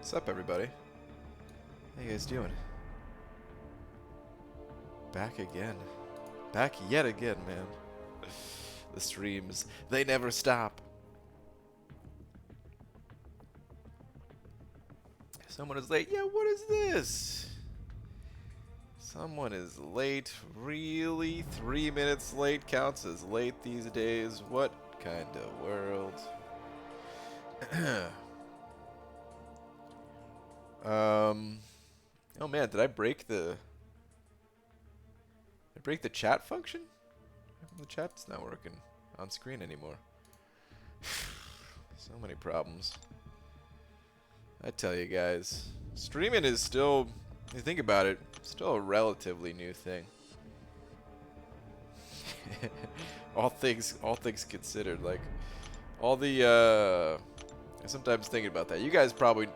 What's up, everybody? How you guys doing? Back again. Back yet again, man. The streams, they never stop. Someone is late. Yeah, what is this? Someone is late. Really? 3 minutes late counts as late these days? What kind of world? Oh man, did I break the chat function? How come the chat's not working on screen anymore? So many problems. I tell you guys, streaming is still, if you think about it, still a relatively new thing. all things considered, like all the I sometimes thinking about that. You guys probably,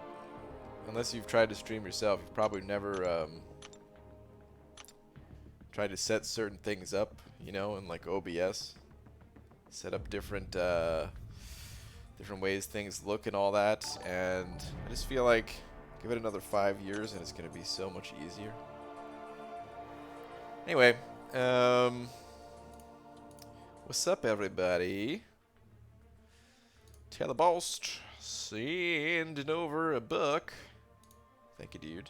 unless you've tried to stream yourself, you've probably never tried to set certain things up, you know, in like OBS. Set up different different ways things look and all that, and I just feel like give it another 5 years and it's gonna be so much easier. Anyway, what's up, everybody? Telepost sending over a book. Thank you, dude.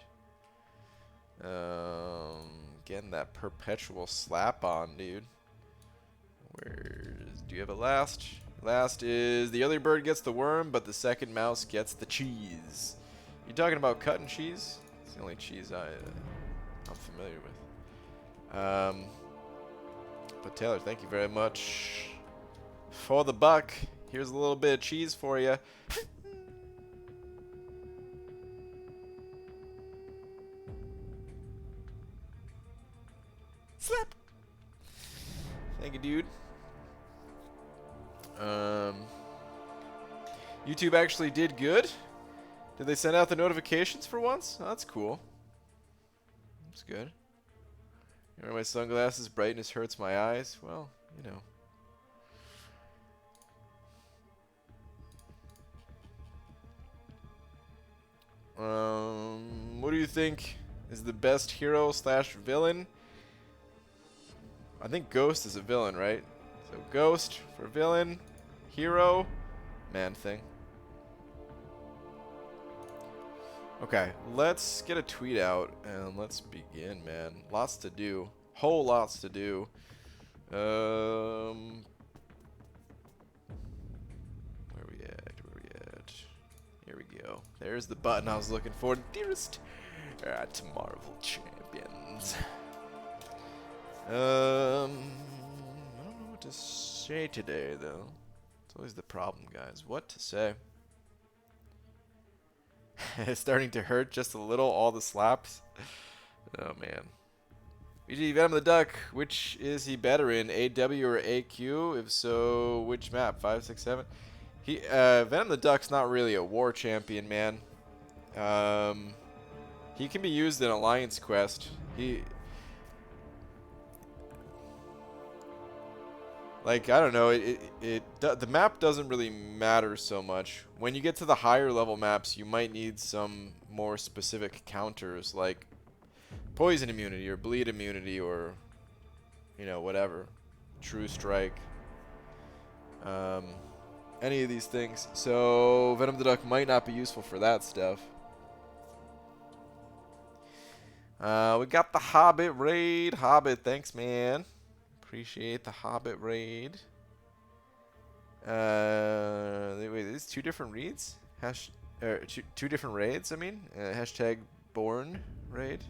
Getting that perpetual slap on, dude. Do you have a last? Last is the early bird gets the worm, but the second mouse gets the cheese. You talking about cutting cheese? It's the only cheese I'm familiar with. But Taylor, thank you very much for the buck. Here's a little bit of cheese for you. Slap. Thank you, dude. YouTube actually did good. Did they send out the notifications for once? Oh, that's cool. That's good. You wear my sunglasses, brightness hurts my eyes. Well, you know. What do you think is the best hero slash villain? I think Ghost is a villain, right? So Ghost for villain, hero, Man-Thing. Okay, let's get a tweet out and let's begin, man. Lots to do. Whole lots to do. Where we at? Where we at? Here we go. There's the button I was looking for. Dearest at Marvel Champions. I don't know what to say today, though. It's always the problem, guys. What to say? It's starting to hurt just a little, all the slaps. Oh, man. BG Venom the Duck, which is he better in, AW or AQ? If so, which map? 5, 6, 7? Venom the Duck's not really a war champion, man. He can be used in Alliance Quest. Like, I don't know, the map doesn't really matter so much. When you get to the higher level maps, you might need some more specific counters, like poison immunity or bleed immunity or, you know, whatever. True strike. Any of these things. So, Venom the Duck might not be useful for that stuff. We got the Hobbit raid. Hobbit, thanks, man. Appreciate the Hobbit raid. Wait, there's two different reads? Two different raids, I mean? Hashtag born raid.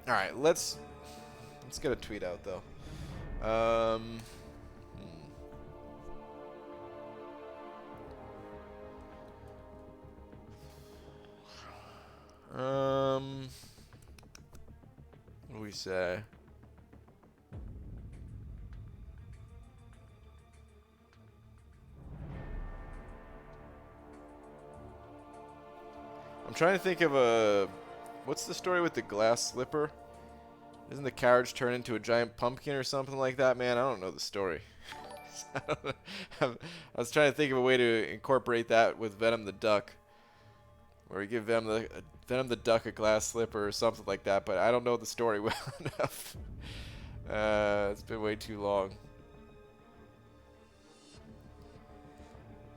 Alright, let's get a tweet out, though. What do we say? I'm trying to think of a... What's the story with the glass slipper? Doesn't the carriage turn into a giant pumpkin or something like that, man? I don't know the story. I was trying to think of a way to incorporate that with Venom the Duck, where we give Venom the Duck a glass slipper or something like that, but I don't know the story well enough. It's been way too long.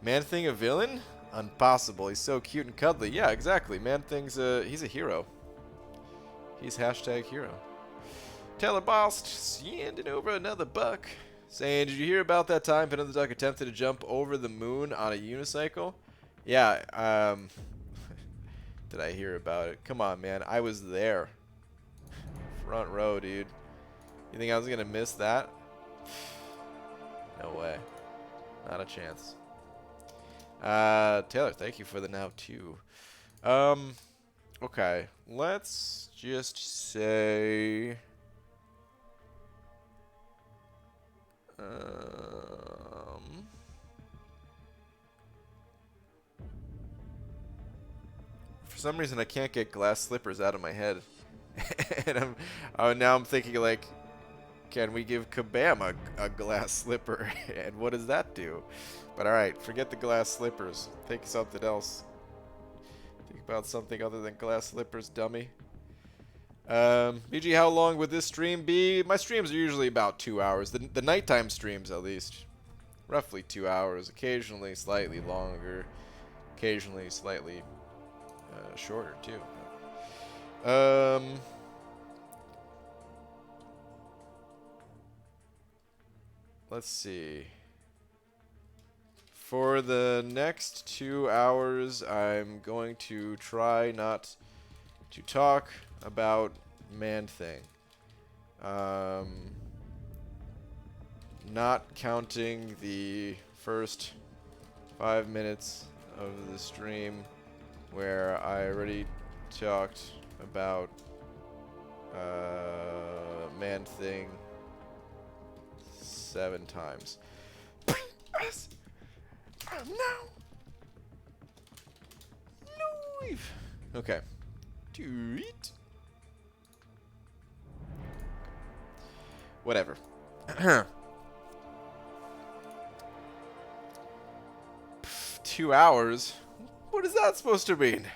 Man-Thing a villain? Impossible. He's so cute and cuddly. Yeah, exactly. Man-Thing's he's a hero. He's hashtag hero. Taylor Bost sending over another buck. Saying, did you hear about that time Venom the Duck attempted to jump over the moon on a unicycle? Yeah, did I hear about it? Come on, man. I was there. Front row, dude. You think I was going to miss that? No way. Not a chance. Taylor, thank you for the now, too. Okay. Let's just say... for some reason I can't get glass slippers out of my head. And now I'm thinking like, can we give Kabam a glass slipper? And what does that do? But alright, forget the glass slippers. Think something else. Think about something other than glass slippers, dummy. BG, how long would this stream be? My streams are usually about 2 hours. The nighttime streams, at least. Roughly 2 hours. Occasionally slightly longer. Occasionally slightly shorter, too. Let's see. For the next 2 hours, I'm going to try not to talk about Man-Thing. Not counting the first 5 minutes of the stream where I already talked about Man-Thing 7 times. No. Leave. Okay. Tweet. Whatever. 2 hours? What is that supposed to mean?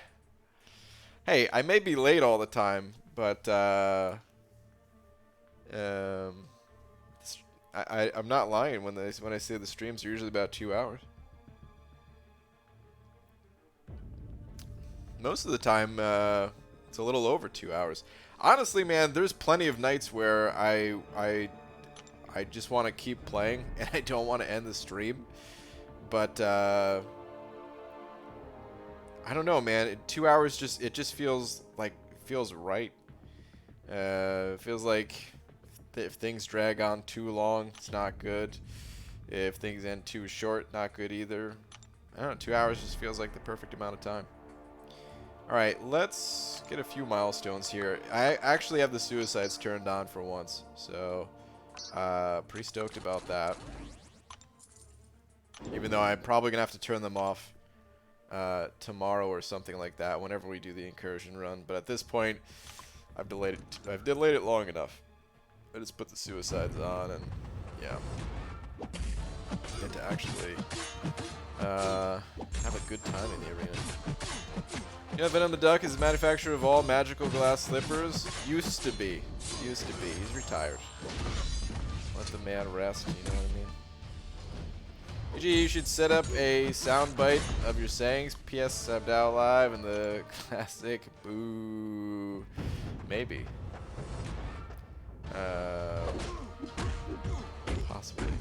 Hey, I may be late all the time, but I'm not lying when I say the streams are usually about 2 hours. Most of the time, it's a little over 2 hours. Honestly, man, there's plenty of nights where I just want to keep playing and I don't want to end the stream. But I don't know, man. 2 hours just feels right. Feels like if things drag on too long, it's not good. If things end too short, not good either. I don't know. 2 hours just feels like the perfect amount of time. Alright, let's get a few milestones here. I actually have the suicides turned on for once, so pretty stoked about that. Even though I'm probably going to have to turn them off tomorrow or something like that whenever we do the incursion run. But at this point, I've delayed it long enough. I just put the suicides on and, yeah. Get to actually have a good time in the arena. Yeah, Venom the Duck is the manufacturer of all magical glass slippers. Used to be. Used to be. He's retired. Let the man rest, you know what I mean? You should set up a soundbite of your sayings. P.S. I'm now live in the classic. Boo. Maybe. Possibly.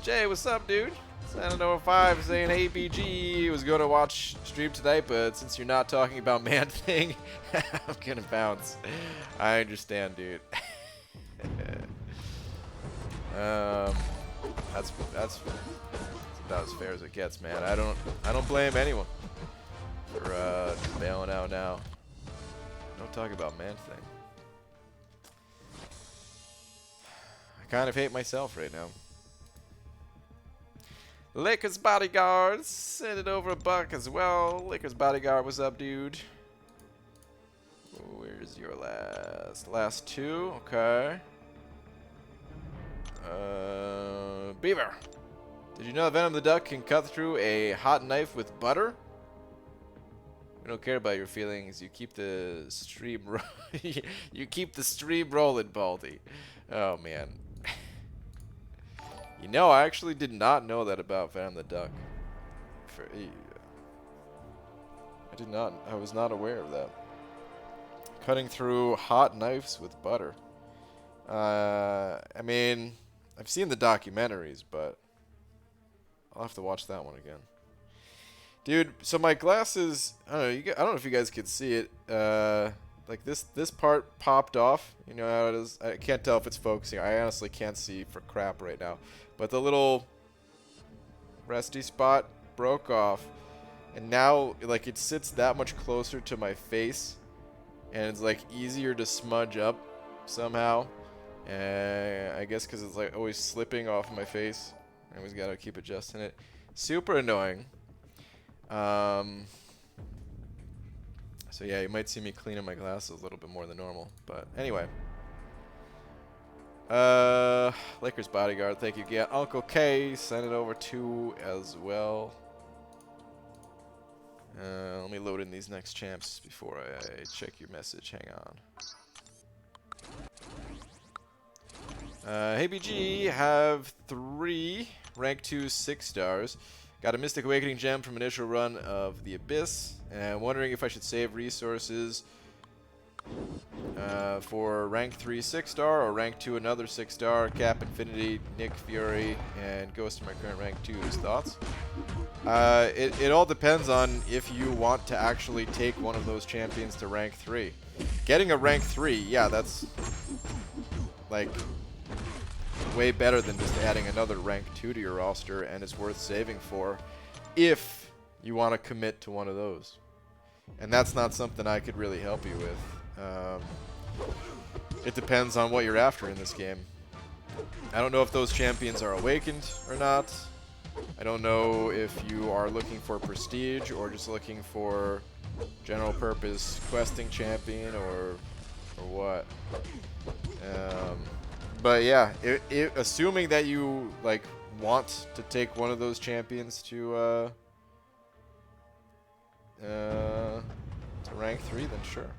Jay, what's up, dude? Santa 05 saying, hey, BG, was going to watch stream tonight, but since you're not talking about Man-Thing, I'm going to bounce. I understand, dude. That's about as fair as it gets, man. I don't blame anyone for bailing out now. Don't talk about Man-Thing. I kind of hate myself right now. Lakers Bodyguard, send it over a buck as well. Lakers Bodyguard, what's up, dude? Where's your last two? Okay. Beaver. Did you know Venom the Duck can cut through a hot knife with butter? We don't care about your feelings. You keep the stream you keep the stream rolling, Baldy. Oh man. You know, I actually did not know that about Venom the Duck. I was not aware of that. Cutting through hot knives with butter. I mean, I've seen the documentaries, but I'll have to watch that one again. Dude, so my glasses, I don't know, I don't know if you guys could see it. Like this part popped off. You know how it is? I can't tell if it's focusing. I honestly can't see for crap right now. But the little resty spot broke off. And now, like, it sits that much closer to my face. And it's, like, easier to smudge up somehow. I guess because it's, like, always slipping off my face. I always gotta keep adjusting it. Super annoying. So yeah, you might see me cleaning my glasses a little bit more than normal. But anyway. Lakers Bodyguard, thank you. Yeah, Uncle K, send it over to as well. Let me load in these next champs before I check your message. Hang on. Hey BG, have 3 rank 2 6 stars. Got a Mystic Awakening gem from initial run of the Abyss, and wondering if I should save resources for rank 3 6 star or rank 2 another 6 star, Cap Infinity, Nick Fury, and Ghost in my current rank 2's thoughts. It all depends on if you want to actually take one of those champions to rank 3. Getting a rank 3, yeah, that's like way better than just adding another rank 2 to your roster, and it's worth saving for if you want to commit to one of those. And that's not something I could really help you with. It depends on what you're after in this game. I don't know if those champions are awakened or not. I don't know if you are looking for prestige or just looking for general purpose questing champion or what. But yeah, assuming that you like want to take one of those champions to rank 3, then sure.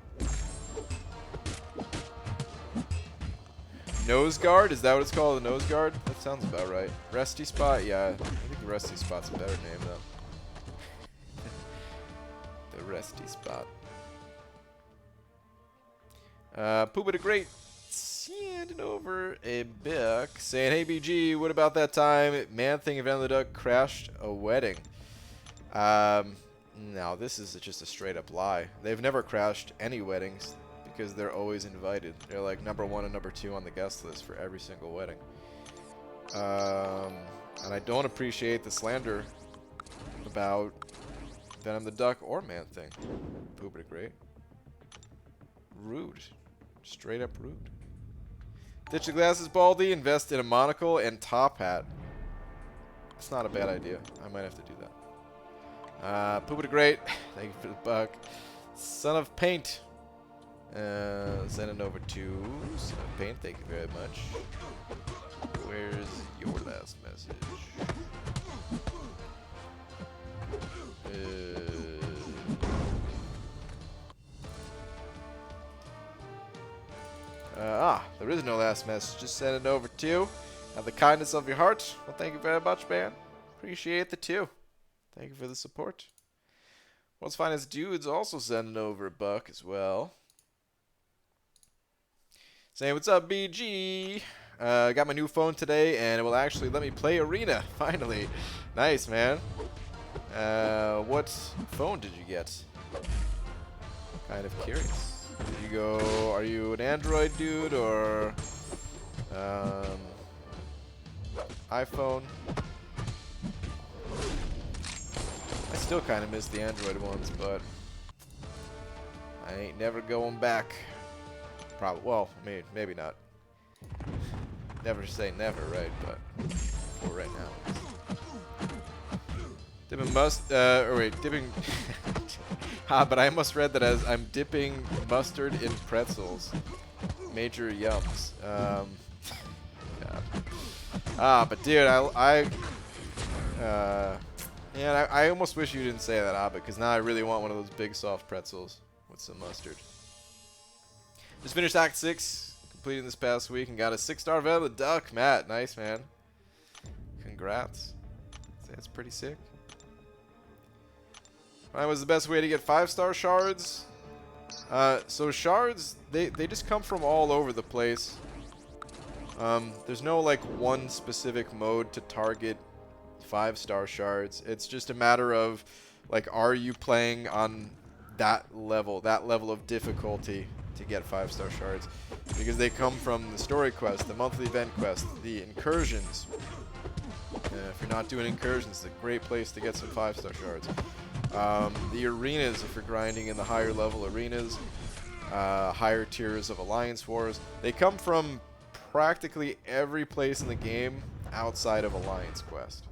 Nose guard? Is that what it's called? The nose guard? That sounds about right. Resty spot? Yeah, I think the resty spot's a better name though. The resty spot. Pooba the Great sending over a book saying, hey BG, what about that time Man-Thing and Venom the Duck crashed a wedding? No, this is just a straight up lie. They've never crashed any weddings because they're always invited. They're like number 1 and number 2 on the guest list for every single wedding. And I don't appreciate the slander about Venom the Duck or Man-Thing. Pooba the Great. Rude. Straight up rude. Ditch the glasses, Baldy. Invest in a monocle and top hat. It's not a bad idea. I might have to do that. Pooba the Great. Thank you for the buck. Son of Paint. Send it over to Son of Paint. Thank you very much. Where's your last message? There is no last message. Just send it over to out of the kindness of your heart. Well, thank you very much, man. Appreciate the 2. Thank you for the support. World's Finest Dudes also sending over a buck as well. Saying, what's up, BG? Got my new phone today, and it will actually let me play Arena, finally. Nice, man. What phone did you get? Kind of curious. Did you go, are you an Android dude, or iPhone? I still kind of miss the Android ones, but I ain't never going back. Probably, well, maybe not. Never say never, right? But for right now. Dipping dipping. But I almost read that as I'm dipping mustard in pretzels. Major yums. Yeah. But dude, yeah, I almost wish you didn't say that, because now I really want one of those big soft pretzels with some mustard. Just finished Act 6, completing this past week, and got a 6-star vet with Duck. Matt, nice, man. Congrats. That's pretty sick. What was the best way to get 5-star shards? So shards, they just come from all over the place. There's no like one specific mode to target 5-star shards. It's just a matter of like, are you playing on that level of difficulty to get 5-star shards? Because they come from the story quest, the monthly event quest, the incursions. If you're not doing incursions, it's a great place to get some 5-star shards. The arenas, if you're grinding in the higher level arenas, higher tiers of Alliance Wars, they come from practically every place in the game outside of Alliance Quest,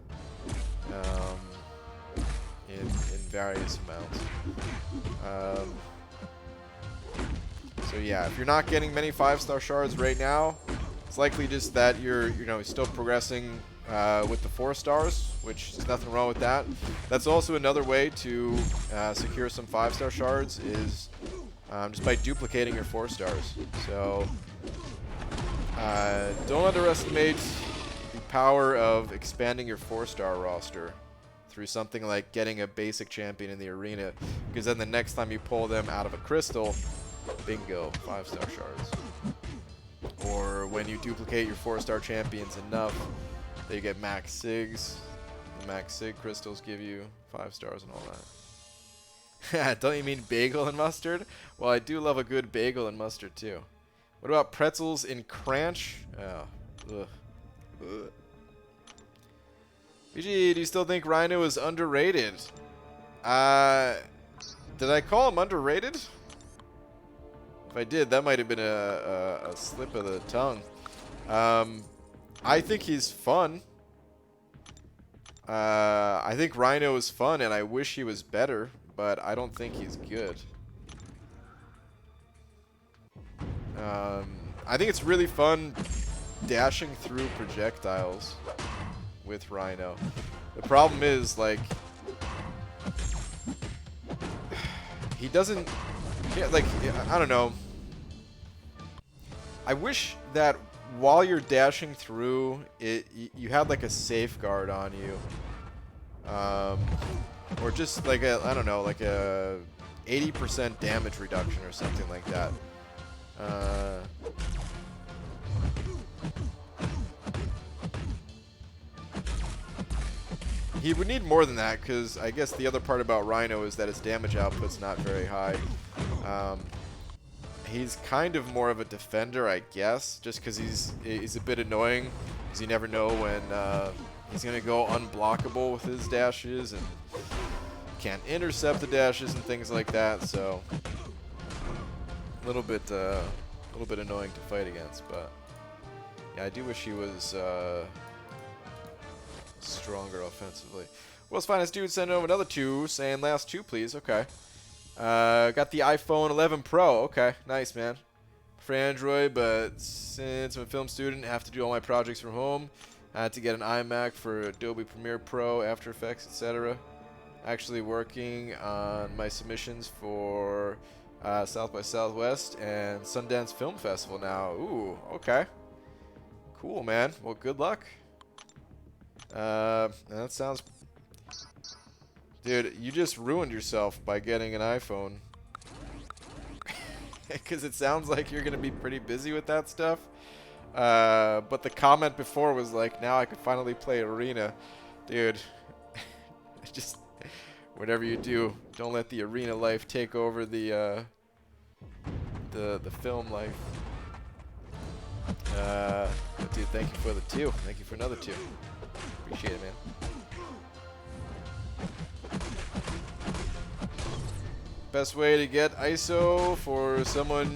in various amounts. So yeah, if you're not getting many 5-star shards right now, it's likely just that you're still progressing with the 4 stars, which there's nothing wrong with that. That's also another way to secure some 5-star shards, is just by duplicating your 4 stars. So don't underestimate the power of expanding your 4-star roster through something like getting a basic champion in the arena, because then the next time you pull them out of a crystal, bingo, 5-star shards. Or when you duplicate your 4-star champions enough, they get max SIGs. The max SIG crystals give you 5 stars and all that. Don't you mean bagel and mustard? Well, I do love a good bagel and mustard too. What about pretzels in Cranch? Oh, ugh. BG, do you still think Rhino is underrated? Did I call him underrated? If I did, that might have been a slip of the tongue. I think he's fun. I think Rhino is fun, and I wish he was better, but I don't think he's good. I think it's really fun dashing through projectiles with Rhino. The problem is, like, he doesn't... Yeah, like, I don't know. I wish that while you're dashing through, you had like a safeguard on you, or just like I don't know, like a 80% damage reduction or something like that. He would need more than that, because I guess the other part about Rhino is that his damage output's not very high. He's kind of more of a defender, I guess, just because he's a bit annoying, because you never know when he's going to go unblockable with his dashes, and can't intercept the dashes and things like that, so a little bit annoying to fight against. But yeah, I do wish he was stronger offensively. Well, it's fine. This dude sent over another 2, saying last 2, please. Okay. Got the iPhone 11 Pro. Okay, nice, man. For Android, but since I'm a film student, I have to do all my projects from home. I had to get an iMac for Adobe Premiere Pro, After Effects, etc. Actually working on my submissions for South by Southwest and Sundance Film Festival now. Ooh, okay. Cool, man. Well, good luck. That sounds... Dude, you just ruined yourself by getting an iPhone. Because it sounds like you're going to be pretty busy with that stuff. But the comment before was like, now I can finally play Arena. Dude, just whatever you do, don't let the Arena life take over the film life. But dude, thank you for the 2. Thank you for another 2. Appreciate it, man. Best way to get ISO for someone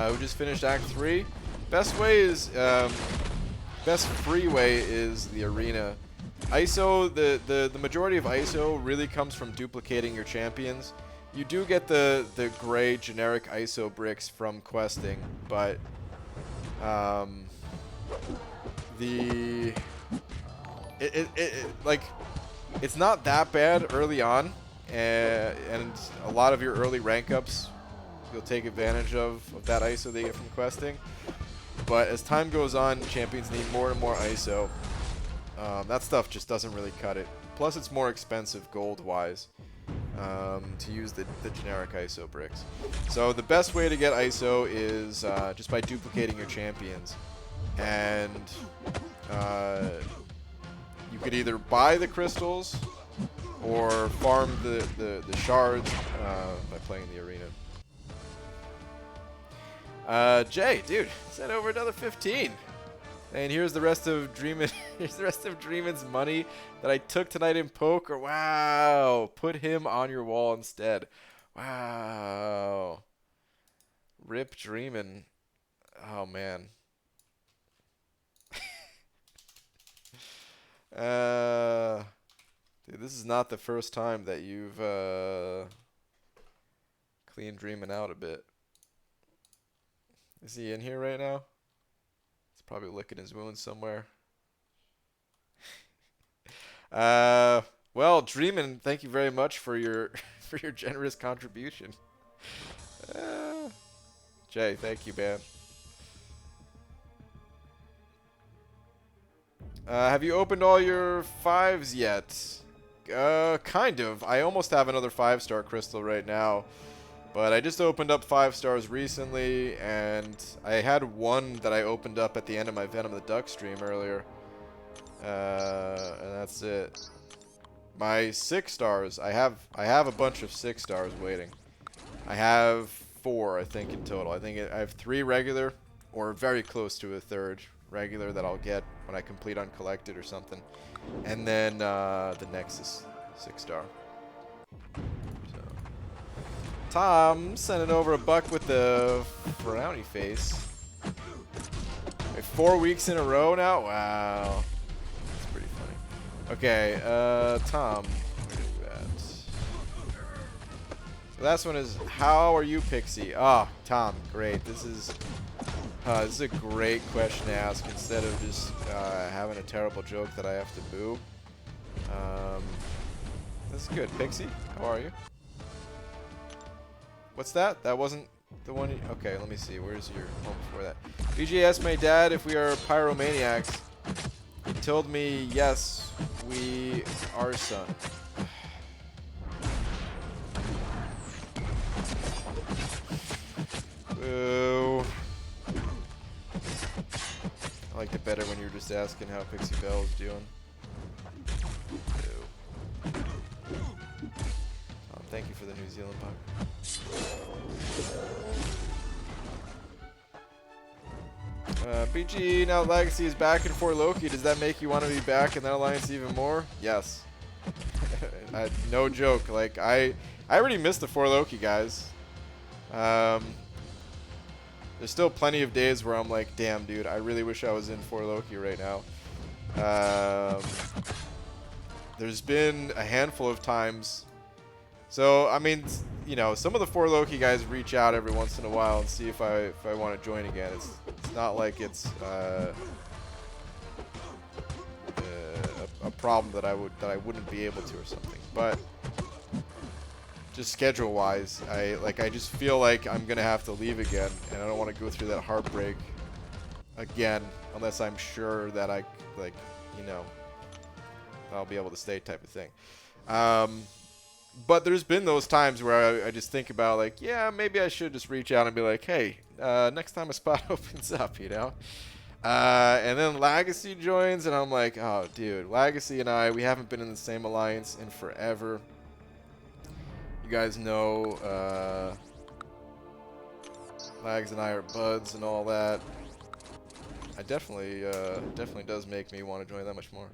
who just finished Act 3. Best way is, best free way is the arena. ISO, the majority of ISO really comes from duplicating your champions. You do get the gray generic ISO bricks from questing, but the like, it's not that bad early on, and a lot of your early rank ups, you'll take advantage of that ISO they get from questing. But as time goes on, champions need more and more ISO. That stuff just doesn't really cut it. Plus, it's more expensive gold-wise to use the generic ISO bricks. So the best way to get ISO is just by duplicating your champions. And you could either buy the crystals or farm the shards by playing the arena. Jay, dude, sent over another 15. And here's the rest of Dreamin'. Here's the rest of Dreamin's money that I took tonight in poker. Wow, put him on your wall instead. Wow, rip Dreamin'. Oh man. Dude, this is not the first time that you've cleaned Dreamin' out a bit. Is he in here right now? He's probably licking his wounds somewhere. Well, Dreamin', thank you very much for your for your generous contribution. Jay, thank you, man. Have you opened all your 5s yet? Kind of. I almost have another 5-star crystal right now. But I just opened up 5 stars recently, and I had one that I opened up at the end of my Venom the Duck stream earlier. And that's it. My 6 stars, I have a bunch of 6 stars waiting. I have 4, I think, in total. I think I have 3 regular, or very close to a 3rd regular that I'll get when I complete Uncollected or something. And then the Nexus 6-star. Tom sending over a buck with the frowny face. Wait, 4 weeks in a row now? Wow. That's pretty funny. Okay, Tom. Where are you at? The last one is, how are you, Pixie? Ah, oh, Tom, great. This is a great question to ask instead of just having a terrible joke that I have to boo. This is good. Pixie, how are you? What's that? That wasn't the one. Okay, let me see. Where's your home before that? BJ asked my dad if we are pyromaniacs. He told me yes, we are, son. Boo. I liked it better when you were just asking how Pixie Belle is doing. Boo. Thank you for the New Zealand puck. BG, now Legacy is back in For Loki. Does that make you want to be back in that alliance even more? Yes. No joke. Like, I already missed the For Loki guys. There's still plenty of days where I'm like, damn, dude, I really wish I was in For Loki right now. There's been a handful of times. So, I mean, you know, some of the 4 Loki guys reach out every once in a while and see if I want to join again. It's not like it's a problem that I wouldn't be able to or something. But just schedule-wise, I just feel like I'm gonna have to leave again, and I don't want to go through that heartbreak again unless I'm sure that I'll be able to stay type of thing. But there's been those times where I just think about, like, yeah, maybe I should just reach out and be like, hey, next time a spot opens up, you know? And then Legacy joins, and I'm like, oh, dude, Legacy and we haven't been in the same alliance in forever. You guys know, Lags and I are buds and all that. I definitely does make me want to join that much more.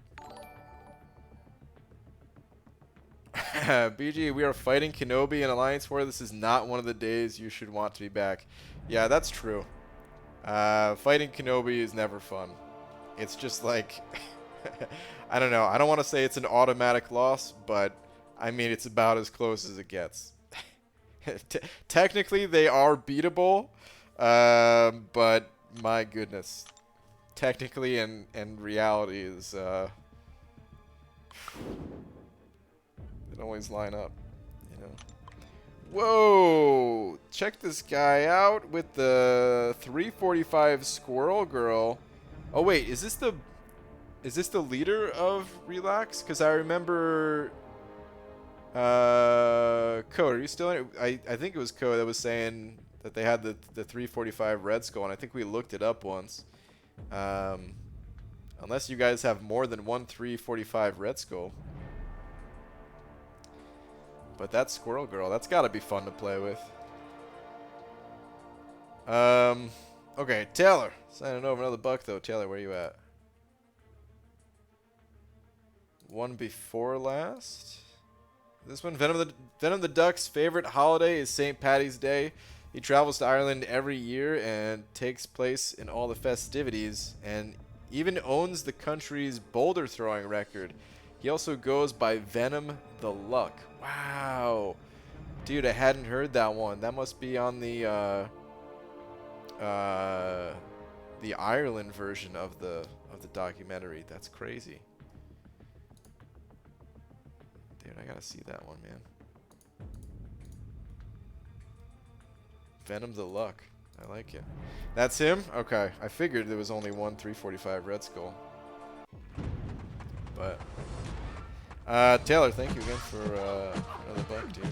BG, we are fighting Kenobi in Alliance War. This is not one of the days you should want to be back. Yeah, that's true. Fighting Kenobi is never fun. It's just like, I don't know. I don't want to say it's an automatic loss, but I mean, it's about as close as it gets. Technically, they are beatable, but my goodness. Technically and reality is They don't always line up, you know. Whoa! Check this guy out with the 345 Squirrel Girl. Oh wait, is this the leader of Relax? Because I remember Code, are you still in it? I think it was Code that was saying that they had the 345 Red Skull, and I think we looked it up once. Unless you guys have more than one 345 Red Skull. But that Squirrel Girl, that's gotta be fun to play with. Okay, Taylor. Signing over another buck though. Taylor, where you at? One before last. This one, Venom the Duck's favorite holiday is St. Paddy's Day. He travels to Ireland every year and takes place in all the festivities, and even owns the country's boulder throwing record. He also goes by Venom the Luck. Wow. Dude, I hadn't heard that one. That must be on the Ireland version of the documentary. That's crazy. Dude, I gotta see that one, man. Venom the Luck. I like it. That's him? Okay. I figured there was only one 345 Red Skull. But Taylor, thank you again for another buck, dude.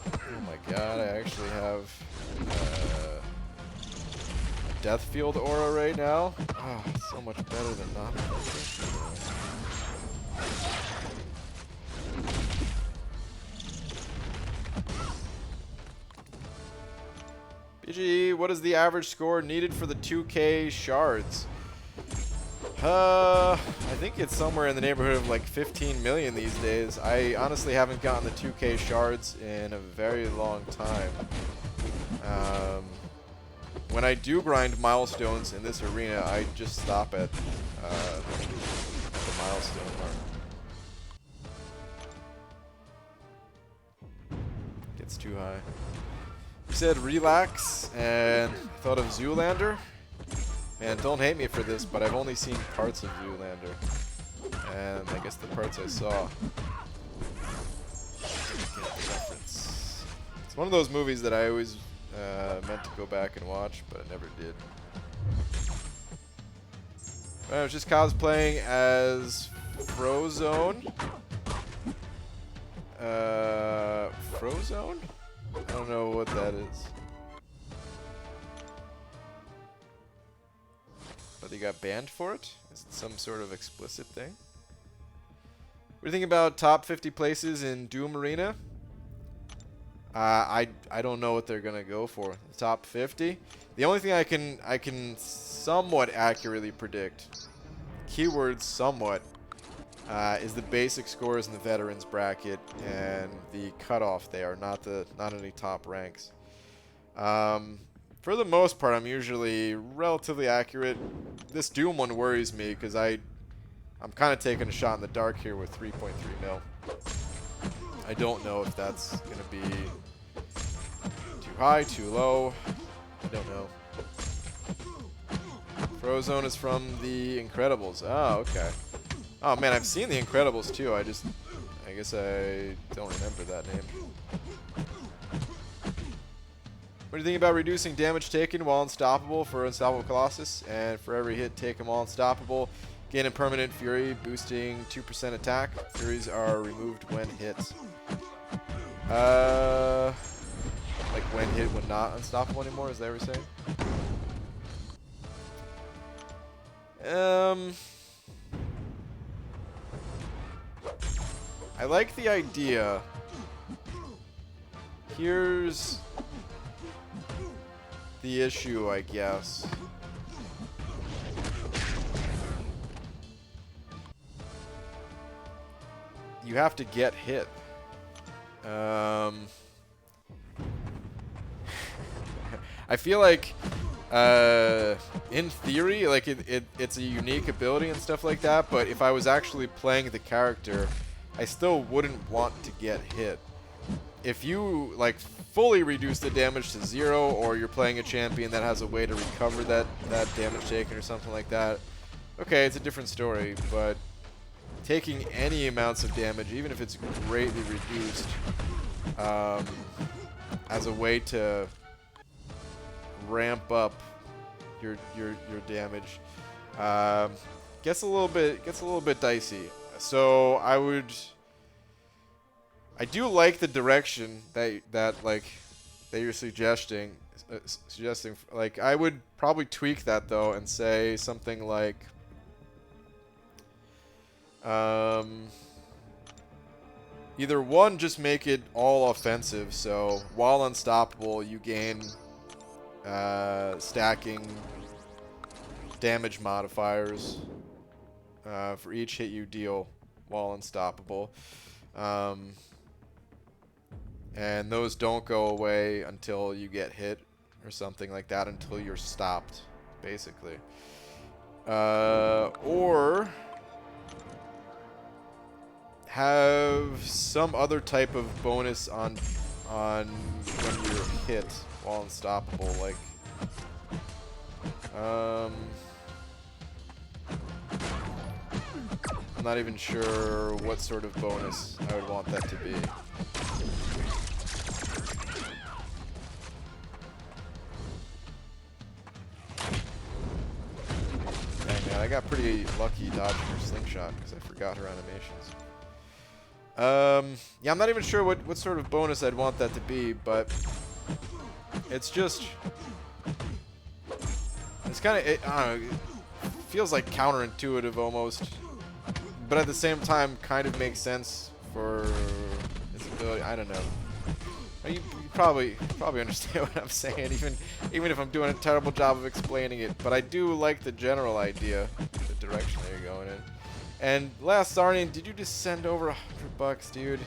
Oh my god, I actually have a Death Field aura right now. Oh, it's so much better than not. BG, what is the average score needed for the 2K shards? I think it's somewhere in the neighborhood of like 15 million these days. I honestly haven't gotten the 2K shards in a very long time. When I do grind milestones in this arena, I just stop at the milestone mark. Gets too high. You said Relax and thought of Zoolander. Man, don't hate me for this, but I've only seen parts of Zoolander. And I guess the parts I saw. It's one of those movies that I always meant to go back and watch, but I never did. I was just cosplaying as Frozone. Frozone? I don't know what that is. But they got banned for it? Is it some sort of explicit thing? What do you think about top 50 places in Doom Arena? I don't know what they're gonna go for. The top 50? The only thing I can somewhat accurately predict, keywords somewhat, is the basic scores in the veterans bracket and the cutoff. They are not any top ranks. For the most part, I'm usually relatively accurate. This Doom one worries me because I'm kind of taking a shot in the dark here with 3.3 mil. I don't know if that's going to be too high, too low. I don't know. Frozone is from The Incredibles. Oh, okay. Oh, man, I've seen The Incredibles, too. I guess I don't remember that name. What do you think about reducing damage taken while unstoppable for Unstoppable Colossus? And for every hit taken while unstoppable, gain a permanent Fury, boosting 2% attack. Furies are removed when hit. Like when hit, when not unstoppable anymore? Is that what you're saying? I like the idea. Here's the issue, I guess. You have to get hit. I feel like, in theory, like it's a unique ability and stuff like that, but if I was actually playing the character, I still wouldn't want to get hit. If you, like, fully reduce the damage to 0, or you're playing a champion that has a way to recover that damage taken or something like that, okay, it's a different story, but taking any amounts of damage, even if it's greatly reduced, as a way to ramp up your damage, gets a little bit dicey. So I do like the direction that you're suggesting. Like, I would probably tweak that though and say something like, either one, just make it all offensive. So while unstoppable, you gain stacking damage modifiers for each hit you deal while unstoppable. And those don't go away until you get hit or something like that, until you're stopped, basically. Or have some other type of bonus on when you're hit while unstoppable, like I'm not even sure what sort of bonus I would want that to be. Dang, man, I got pretty lucky dodging her slingshot because I forgot her animations. Yeah, I'm not even sure what sort of bonus I'd want that to be, but it's just, it's kind of, I don't know, it feels like counterintuitive almost, but at the same time kind of makes sense for its ability. I don't know. You probably understand what I'm saying, even if I'm doing a terrible job of explaining it, but I do like the general idea, the direction that you're going in. And last Sarnian, did you just send over $100, dude?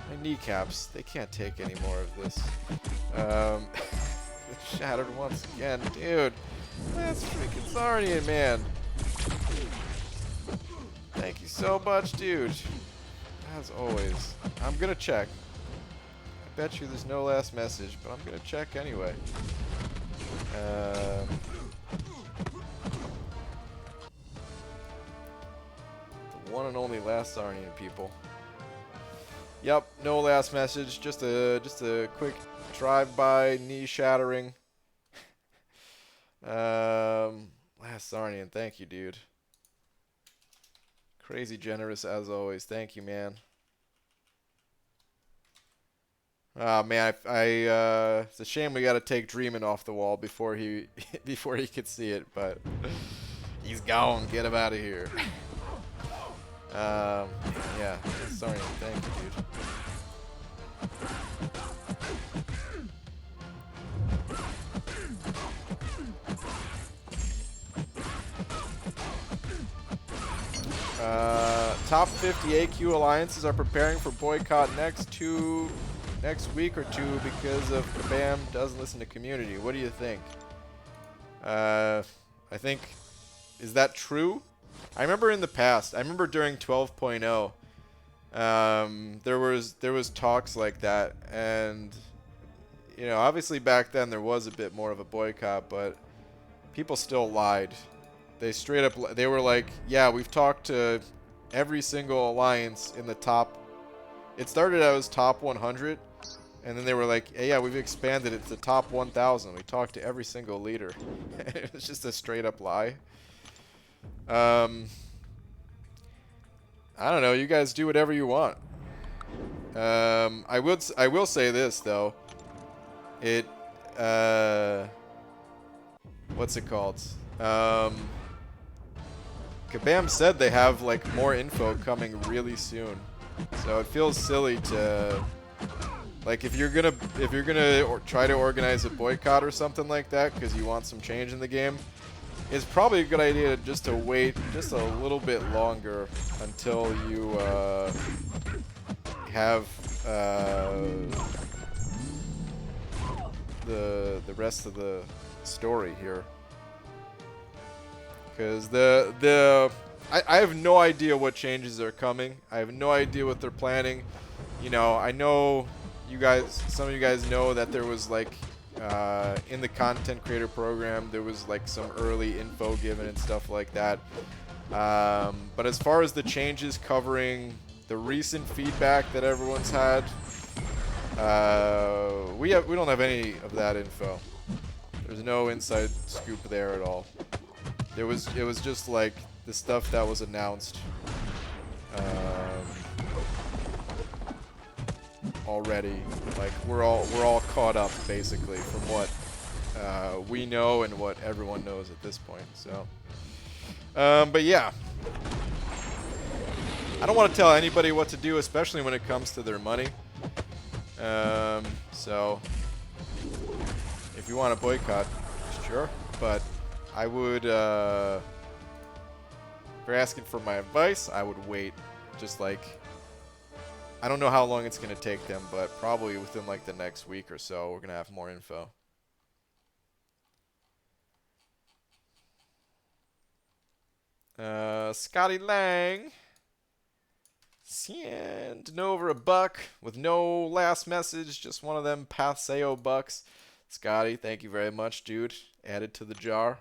My kneecaps, they can't take any more of this. Shattered once again, dude. That's freaking Sarnian, man. Thank you so much, dude. As always. I'm gonna check. I bet you there's no last message, but I'm gonna check anyway. The one and only last Sarnian, people. Yep, no last message. Just a quick drive-by, knee shattering. Last Sarnian, thank you, dude. Crazy generous as always. Thank you, man. Oh man, it's a shame we gotta take Dreamin' off the wall before he could see it, but he's gone. Get him out of here. Yeah, sorry, thank you, dude. Top 50 AQ alliances are preparing for boycott next week or two because of Kabam doesn't listen to community. What do you think? I think, is that true? I remember in the past, I remember during 12.0, there was talks like that, and you know, obviously back then there was a bit more of a boycott, but people still lied. They straight up, they were like, yeah, we've talked to every single alliance in the top. It started out as top 100, and then they were like, hey, yeah, we've expanded it to top 1,000. We talked to every single leader. It was just a straight up lie. I don't know. You guys do whatever you want. I will say this though. It what's it called? Kabam said they have like more info coming really soon, so it feels silly to, like, if you're gonna try to organize a boycott or something like that because you want some change in the game, it's probably a good idea just to wait just a little bit longer until you have the rest of the story here. Because I have no idea what changes are coming. I have no idea what they're planning. You know, I know you guys, some of you guys know that there was like in the content creator program, there was like some early info given and stuff like that. But as far as the changes covering the recent feedback that everyone's had, we don't have any of that info. There's no inside scoop there at all. It was just like the stuff that was announced already. Like we're all caught up basically from what we know and what everyone knows at this point. So, but yeah, I don't want to tell anybody what to do, especially when it comes to their money. So if you want to boycott, sure, but I would, if you're asking for my advice, I would wait. Just like, I don't know how long it's going to take them, but probably within like the next week or so, we're going to have more info. Scotty Lang sent over $1 with no last message, just one of them Paseo bucks. Scotty, thank you very much, dude. Added to the jar.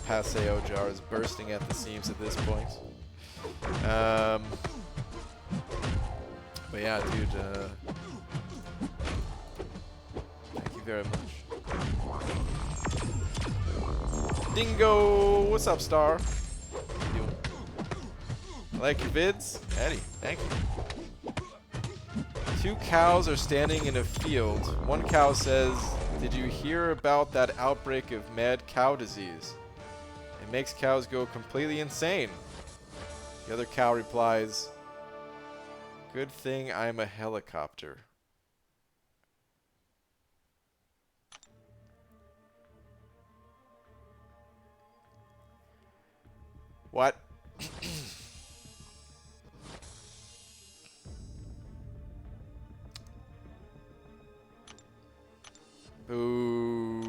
Paseo jar is bursting at the seams at this point. But yeah, dude, thank you very much. Dingo, what's up, Star? How you doing? I like your vids, Eddie. Thank you. 2 cows are standing in a field. One cow says, "Did you hear about that outbreak of mad cow disease? It makes cows go completely insane." The other cow replies, "Good thing I'm a helicopter." What? Boo.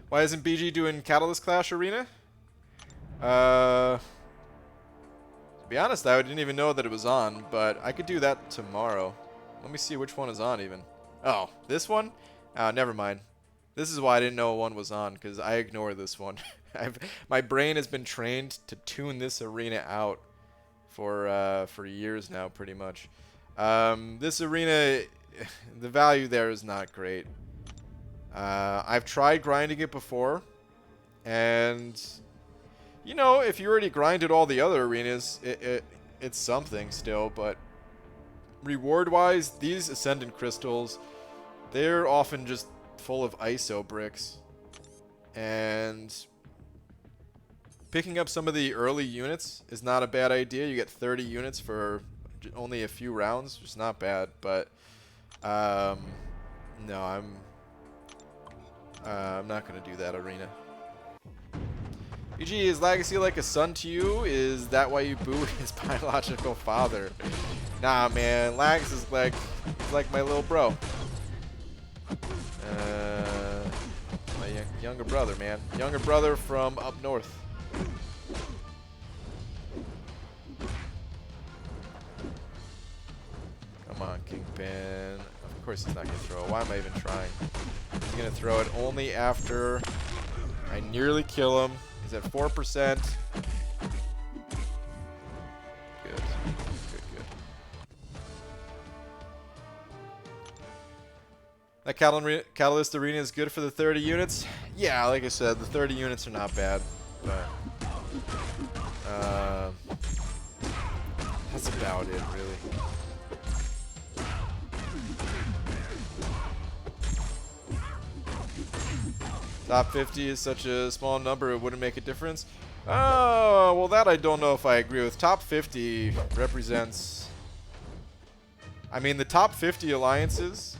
Why isn't BG doing Catalyst Clash Arena? To be honest, I didn't even know that it was on, but I could do that tomorrow. Let me see which one is on even. Oh, this one? Never mind. This is why I didn't know one was on, because I ignore this one. My brain has been trained to tune this arena out for years now, pretty much. This arena, the value there is not great. I've tried grinding it before, and you know, if you already grinded all the other arenas, it's something still, but reward-wise, these Ascendant Crystals, they're often just full of ISO bricks, and picking up some of the early units is not a bad idea. You get 30 units for only a few rounds, which is not bad, but no, I'm not going to do that arena. BG, is Legacy like a son to you? Is that why you boo his biological father? Nah, man. Lags is like, he's like my little bro. My younger brother, man. Younger brother from up north. Come on, Kingpin. Of course he's not going to throw it. Why am I even trying? He's going to throw it only after I nearly kill him. He's at 4%. Good. Good, good. That Catalyst Arena is good for the 30 units. Yeah, like I said, the 30 units are not bad. But that's about it, really. Top 50 is such a small number, it wouldn't make a difference. Oh, well, that I don't know if I agree with. Top 50 represents... I mean, the top 50 alliances...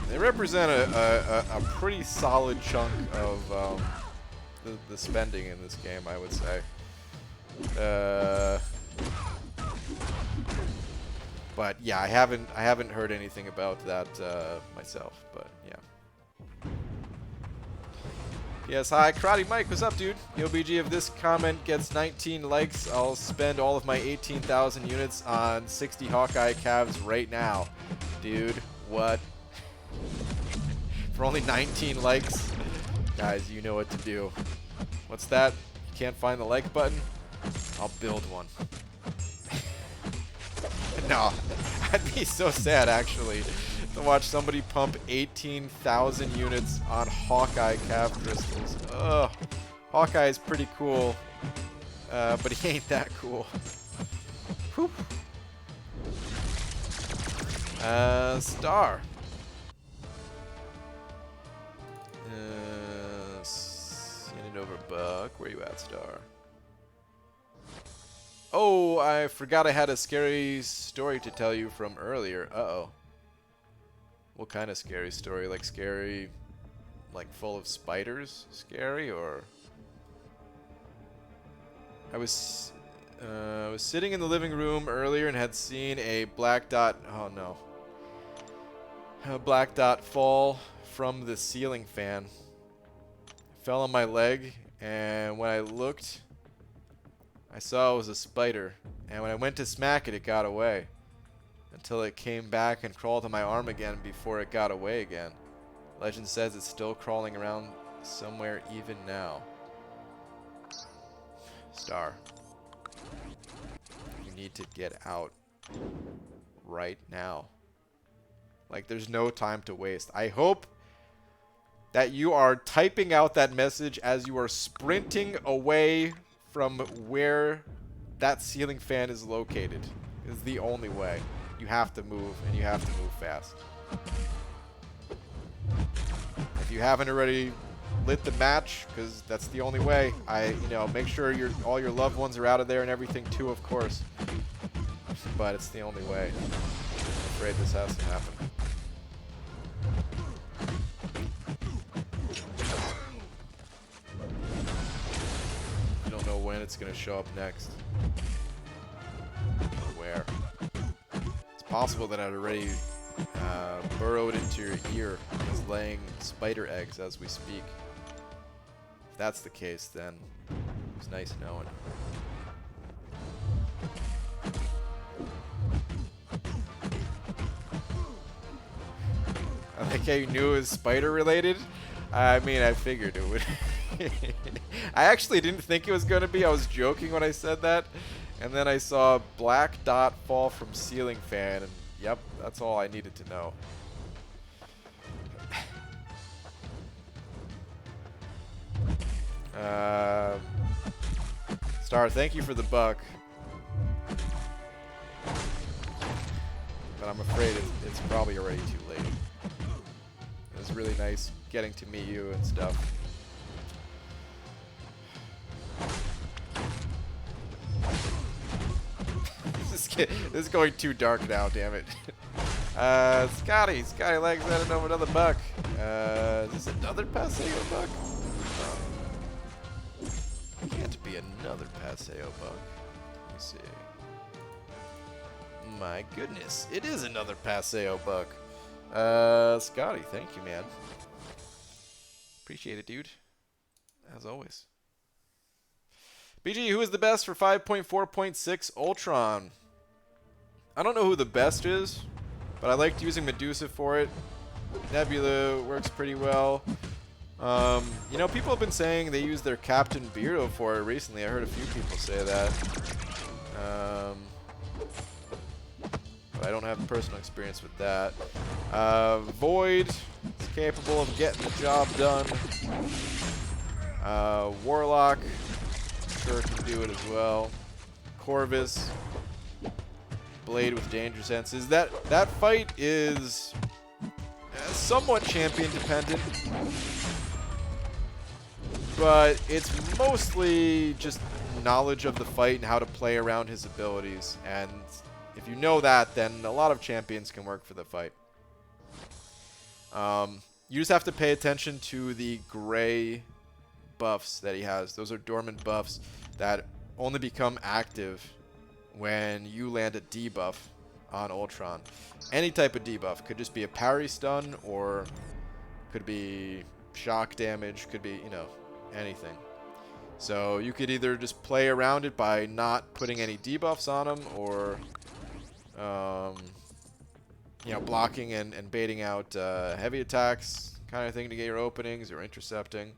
they represent a pretty solid chunk of the spending in this game, I would say. But yeah, I haven't heard anything about that myself. But yeah. Yes, hi, Karate Mike. What's up, dude? Yo, BG, if this comment gets 19 likes, I'll spend all of my 18,000 units on 60 Hawkeye calves right now. Dude, what? For only 19 likes? Guys, you know what to do. What's that? You can't find the like button? I'll build one. No, I'd be so sad, actually, to watch somebody pump 18,000 units on Hawkeye calf crystals. Ugh. Hawkeye is pretty cool, but he ain't that cool. Whew. Star. Send it over, Buck. Where you at, Star? Oh, I forgot I had a scary story to tell you from earlier. Uh-oh. What kind of scary story? Like scary, like full of spiders? Scary, or? I was sitting in the living room earlier and had seen a black dot. Oh no. A black dot fall from the ceiling fan. It fell on my leg, and when I looked, I saw it was a spider, and when I went to smack it, it got away. Until it came back and crawled on my arm again before it got away again. Legend says it's still crawling around somewhere even now. Star. You need to get out right now. Like, there's no time to waste. I hope that you are typing out that message as you are sprinting away from where that ceiling fan is located. Is the only way. You have to move, and you have to move fast. If you haven't already lit the match, because that's the only way. Make sure all your loved ones are out of there and everything too, of course. But it's the only way. I'm afraid this has to happen. You don't know when it's going to show up next. Or where. It's possible that I'd already burrowed into your ear and is laying spider eggs as we speak. If that's the case, then it's nice knowing. I like how you knew it was spider related. I mean, I figured it would. I actually didn't think it was going to be. I was joking when I said that. And then I saw a black dot fall from ceiling fan, and yep, that's all I needed to know. Star, thank you for the buck. But I'm afraid it's probably already too late. It was really nice getting to meet you and stuff. This is going too dark now, damn it. Scotty Legs added over another buck. Is this another Paseo buck? Can't be another Paseo buck. Let me see. My goodness, it is another Paseo buck. Scotty, thank you, man. Appreciate it, dude. As always. BG, who is the best for 5.4.6 Ultron? I don't know who the best is, but I liked using Medusa for it. Nebula works pretty well. People have been saying they use their Captain Beardo for it recently. I heard a few people say that. But I don't have personal experience with that. Void is capable of getting the job done. Warlock, sure can do it as well. Corvus, Blade with danger senses. That fight is somewhat champion dependent, but it's mostly just knowledge of the fight and how to play around his abilities. And if you know that, then a lot of champions can work for the fight. You just have to pay attention to the gray buffs that he has. Those are dormant buffs that only become active when you land a debuff on Ultron. Any type of debuff. Could just be a parry stun, or could be shock damage, could be, you know, anything. So you could either just play around it by not putting any debuffs on him, or you know, blocking and baiting out heavy attacks kind of thing to get your openings, or intercepting.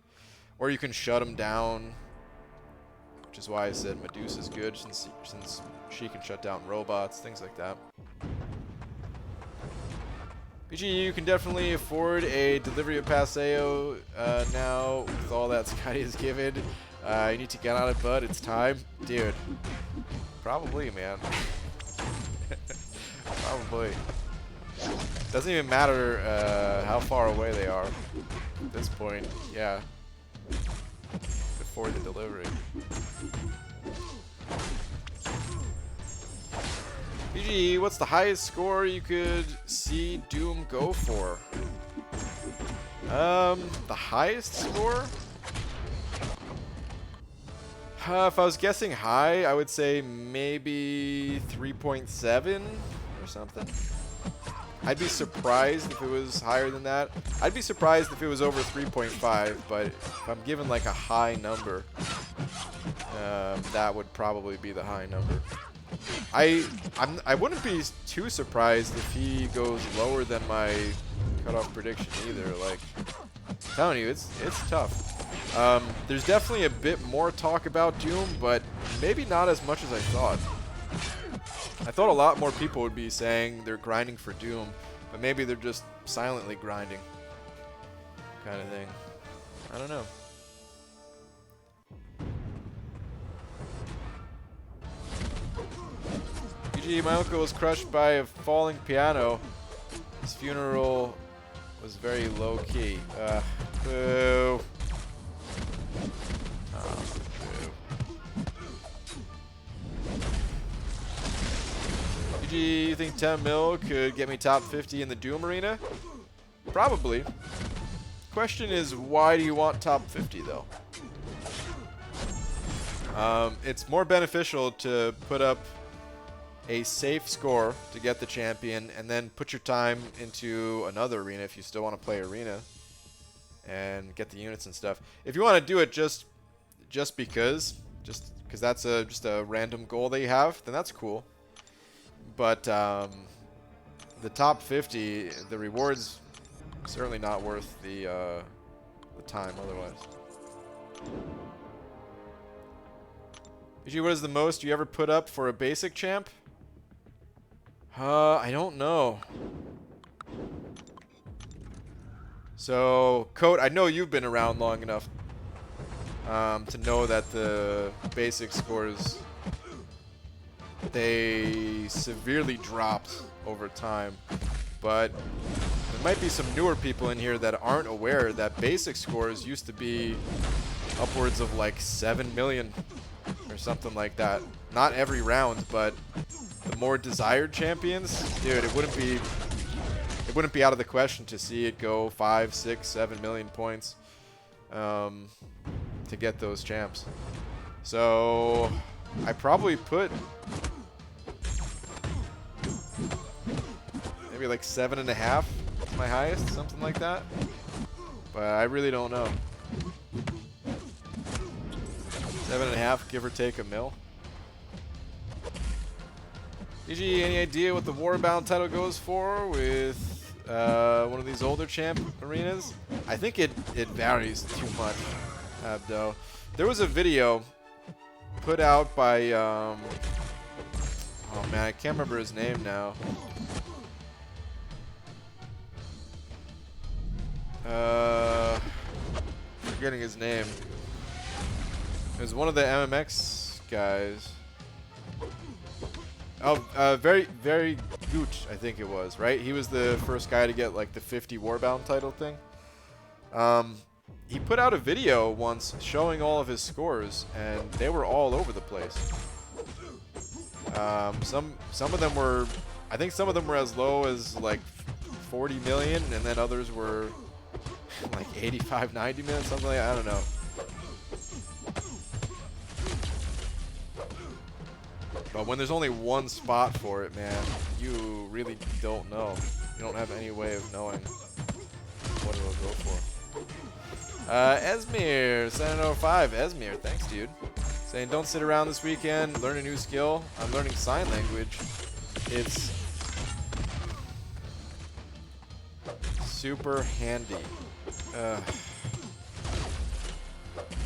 Or you can shut him down, which is why I said Medusa's good, since she can shut down robots, things like that. PG, you can definitely afford a delivery of Paseo now with all that Scotty has given. You need to get on it, bud. It's time. Dude. Probably, man. Probably. Doesn't even matter how far away they are at this point. Yeah. Before the delivery. PG, what's the highest score you could see Doom go for? The highest score? If I was guessing high, I would say maybe 3.7 or something. I'd be surprised if it was higher than that. I'd be surprised if it was over 3.5, but if I'm given like a high number, that would probably be the high number. I wouldn't be too surprised if he goes lower than my cutoff prediction either. Like, I'm telling you, it's tough. There's definitely a bit more talk about Doom, but maybe not as much as I thought. I thought a lot more people would be saying they're grinding for Doom, but maybe they're just silently grinding, kind of thing. I don't know. PG, my uncle was crushed by a falling piano. His funeral was very low key. Boo. Oh, boo. PG, you think 10 mil could get me top 50 in the Doom arena? Probably. Question is, why do you want top 50 though? It's more beneficial to put up a safe score to get the champion, and then put your time into another arena if you still want to play arena and get the units and stuff. If you want to do it just because that's just a random goal that you have, then that's cool. But the top 50, the rewards certainly not worth the time otherwise. What is the most you ever put up for a basic champ? I don't know. So, Coat, I know you've been around long enough to know that the basic scores, they severely dropped over time. But there might be some newer people in here that aren't aware that basic scores used to be upwards of like 7 million or something like that. Not every round, but the more desired champions, dude, it wouldn't be out of the question to see it go 5, 6, 7 million points to get those champs. So I probably put maybe like 7.5, my highest, something like that. But I really don't know. 7.5, give or take a mil. DG, any idea what the Warbound title goes for with one of these older champ arenas? I think it varies too much, Abdo. There was a video put out by, oh man, I can't remember his name now. Forgetting his name. It was one of the MMX guys. Oh, very Gooch, I think it was, right? He was the first guy to get like the 50 Warbound title thing. He put out a video once showing all of his scores, and they were all over the place. Some of them were, I think some of them were as low as like 40 million, and then others were like 85, 90 million, something like that. I don't know. But when there's only one spot for it, man, you really don't know. You don't have any way of knowing what it'll go for. Esmir, 705. Esmir, thanks, dude. Saying, don't sit around this weekend, learn a new skill. I'm learning sign language. It's super handy.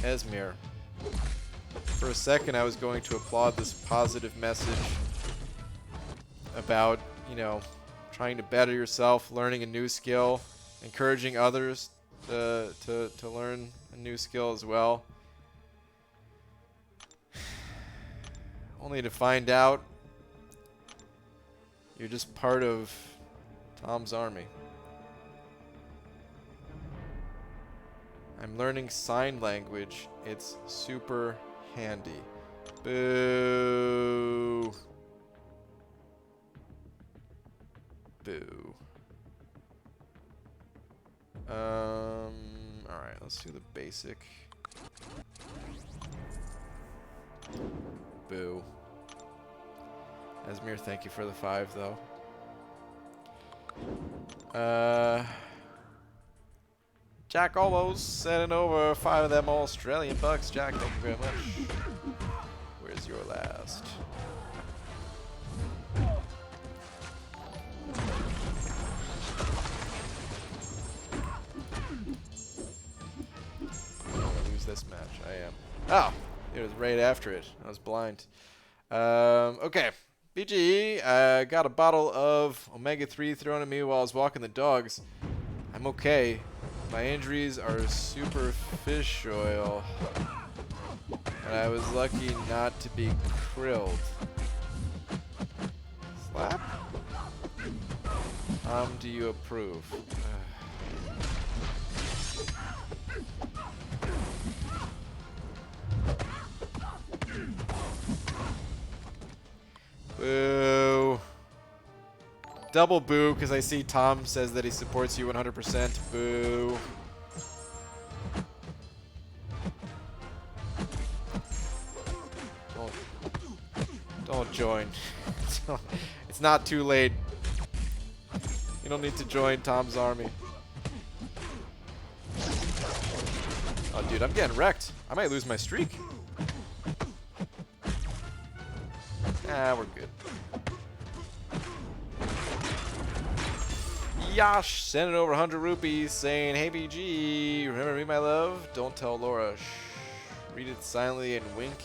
Esmir. For a second, I was going to applaud this positive message about, you know, trying to better yourself, learning a new skill, encouraging others to learn a new skill as well. Only to find out you're just part of Tom's army. I'm learning sign language. It's super handy. Boo. Boo. Alright, let's do the basic. Boo. Esmir, thank you for the 5, though. Jack almost sending over 5 of them Australian bucks. Jack, thank you very much. Where's your last? I'm gonna lose this match. I am. Oh, it was right after it. I was blind. Okay. BGE, got a bottle of omega-3 thrown at me while I was walking the dogs. I'm okay. My injuries are super fish oil. And I was lucky not to be krilled. Slap? Do you approve? Boo. Double boo, because I see Tom says that he supports you 100%. Boo. Don't join. It's not too late. You don't need to join Tom's army. Oh, dude, I'm getting wrecked. I might lose my streak. Ah, we're good. Yash, sending over 100 rupees, saying, "Hey BG, remember me, my love? Don't tell Laura. Shh. Read it silently and wink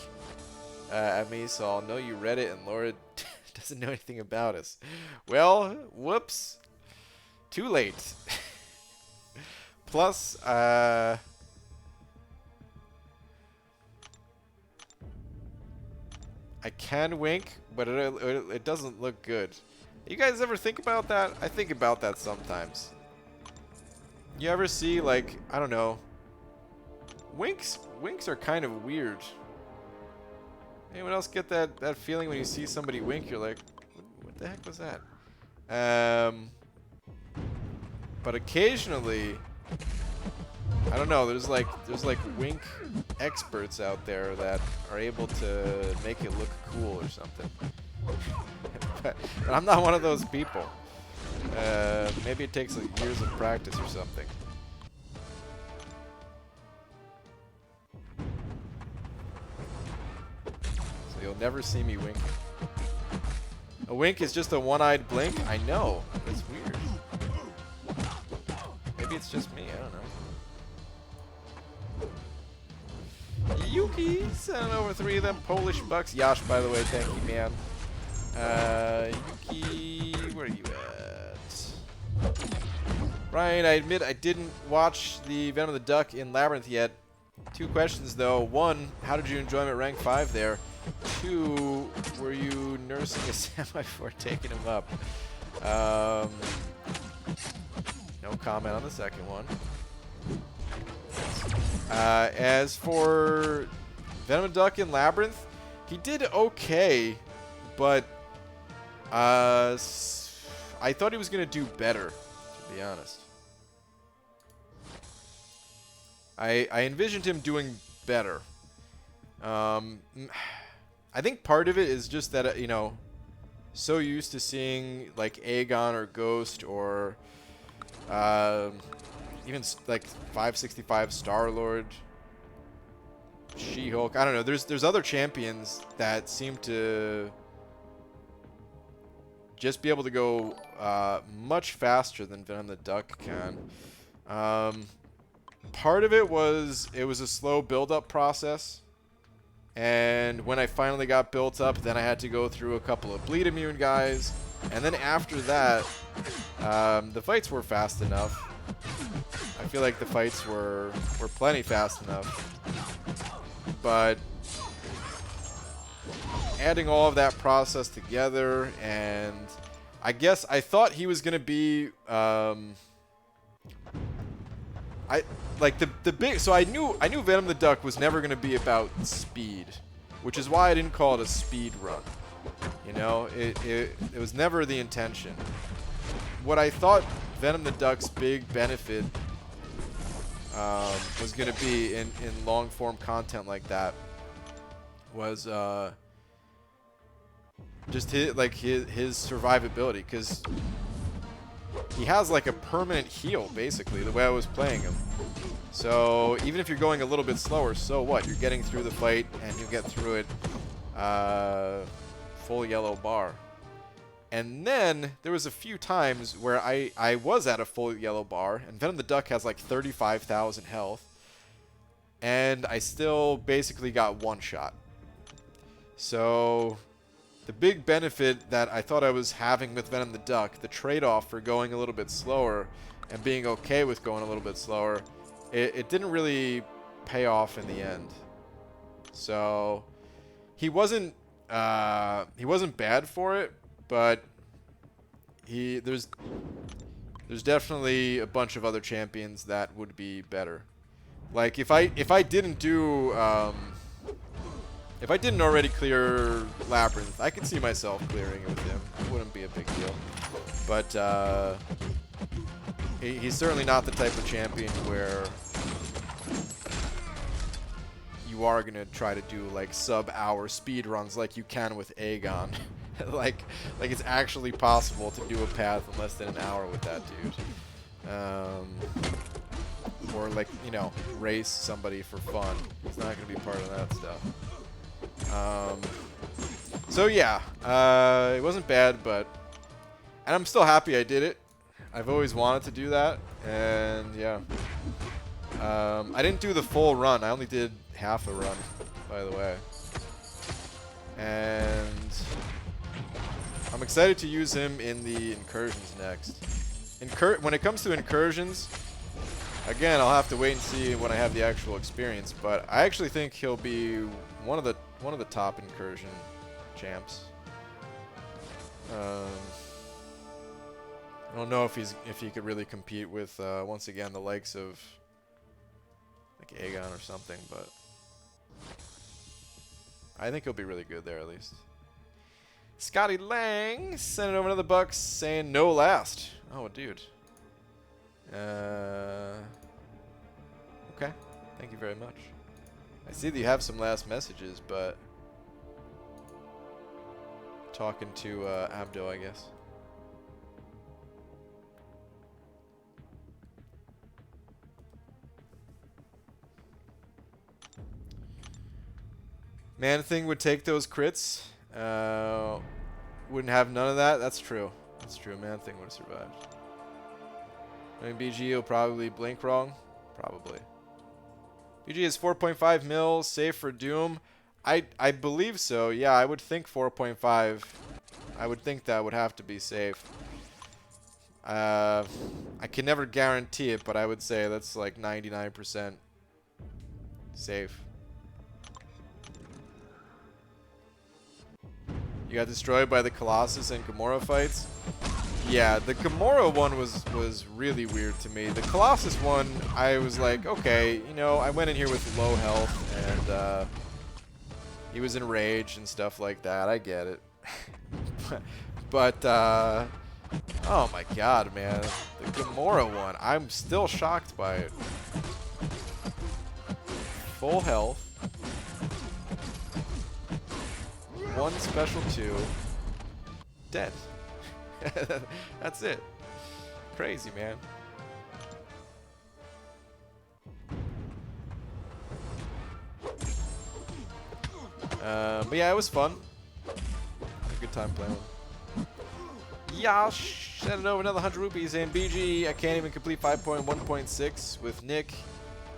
at me, so I'll know you read it, and Laura doesn't know anything about us." Well, whoops. Too late. Plus, I can wink, but it doesn't look good. You guys ever think about that? I think about that sometimes. You ever see, like, I don't know, winks are kind of weird. Anyone else get that feeling when you see somebody wink? You're like, what the heck was that? But occasionally, I don't know, there's like wink experts out there that are able to make it look cool or something. but I'm not one of those people. Maybe it takes like years of practice or something. So you'll never see me winking. A wink is just a one-eyed blink? I know. That's weird. Maybe it's just me. I don't know. Yuki sending over 3 of them Polish bucks. Yash, by the way, thank you, man. Yuki, where are you at? Ryan, I admit I didn't watch the Venom of the Duck in Labyrinth yet. 2 questions, though. 1, how did you enjoy him at rank 5 there? 2, were you nursing a semi before taking him up? No comment on the second one. As for Venom of the Duck in Labyrinth, he did okay, but I thought he was going to do better, to be honest. I envisioned him doing better. I think part of it is just that, you know, so used to seeing like Aegon or Ghost or even like 565 Star-Lord, She-Hulk. I don't know. There's other champions that seem to just be able to go much faster than Venom the Duck can. Part of it was a slow build-up process. And when I finally got built up, then I had to go through a couple of bleed immune guys. And then after that, the fights were fast enough. I feel like the fights were plenty fast enough. But adding all of that process together, and I guess I thought he was gonna be so I knew Venom the Duck was never gonna be about speed, which is why I didn't call it a speed run. You know, it was never the intention. What I thought Venom the Duck's big benefit was gonna be in long form content like that was just his survivability, because he has like a permanent heal basically the way I was playing him. So even if you're going a little bit slower, so what? You're getting through the fight and you get through it full yellow bar. And then there was a few times where I was at a full yellow bar, and Venom the Duck has like 35,000 health, and I still basically got one shot. So the big benefit that I thought I was having with Venom the Duck, the trade-off for going a little bit slower and being okay with going a little bit slower, it didn't really pay off in the end. So he wasn't bad for it, but there's definitely a bunch of other champions that would be better. Like if I didn't do if I didn't already clear Labyrinth, I could see myself clearing it with him. It wouldn't be a big deal. But he's certainly not the type of champion where you are going to try to do like sub-hour speed runs like you can with Aegon. like it's actually possible to do a path in less than an hour with that dude. Or like, you know, race somebody for fun. He's not going to be part of that stuff. So yeah, it wasn't bad, and I'm still happy I did it. I've always wanted to do that, and yeah. I didn't do the full run. I only did half a run, by the way. And I'm excited to use him in the incursions next. When it comes to incursions, again, I'll have to wait and see when I have the actual experience, but I actually think he'll be one of the top incursion champs. I don't know if he could really compete with once again the likes of like Aegon or something, but I think he'll be really good there at least. Scotty Lang sending over another buck saying no last. Oh, dude. Okay. Thank you very much. I see that you have some last messages, but talking to Abdo, I guess. Man Thing would take those crits. Wouldn't have none of that. That's true. That's true. Man Thing would have survived. I mean, BG will probably blink wrong. Probably. BG is 4.5 mil, safe for Doom. I believe so. Yeah, I would think 4.5. I would think that would have to be safe. I can never guarantee it, but I would say that's like 99% safe. You got destroyed by the Colossus and Gamora fights? Yeah, the Gamora one was really weird to me. The Colossus one, I was like, okay, you know, I went in here with low health, and he was in rage and stuff like that. I get it. but oh my god, man. The Gamora one, I'm still shocked by it. Full health. 1 special 2. Dead. That's it. Crazy, man. But yeah, it was fun. Had a good time playing. Yash! Send it over another 100 rupees. And BG, I can't even complete 5.1.6 with Nick.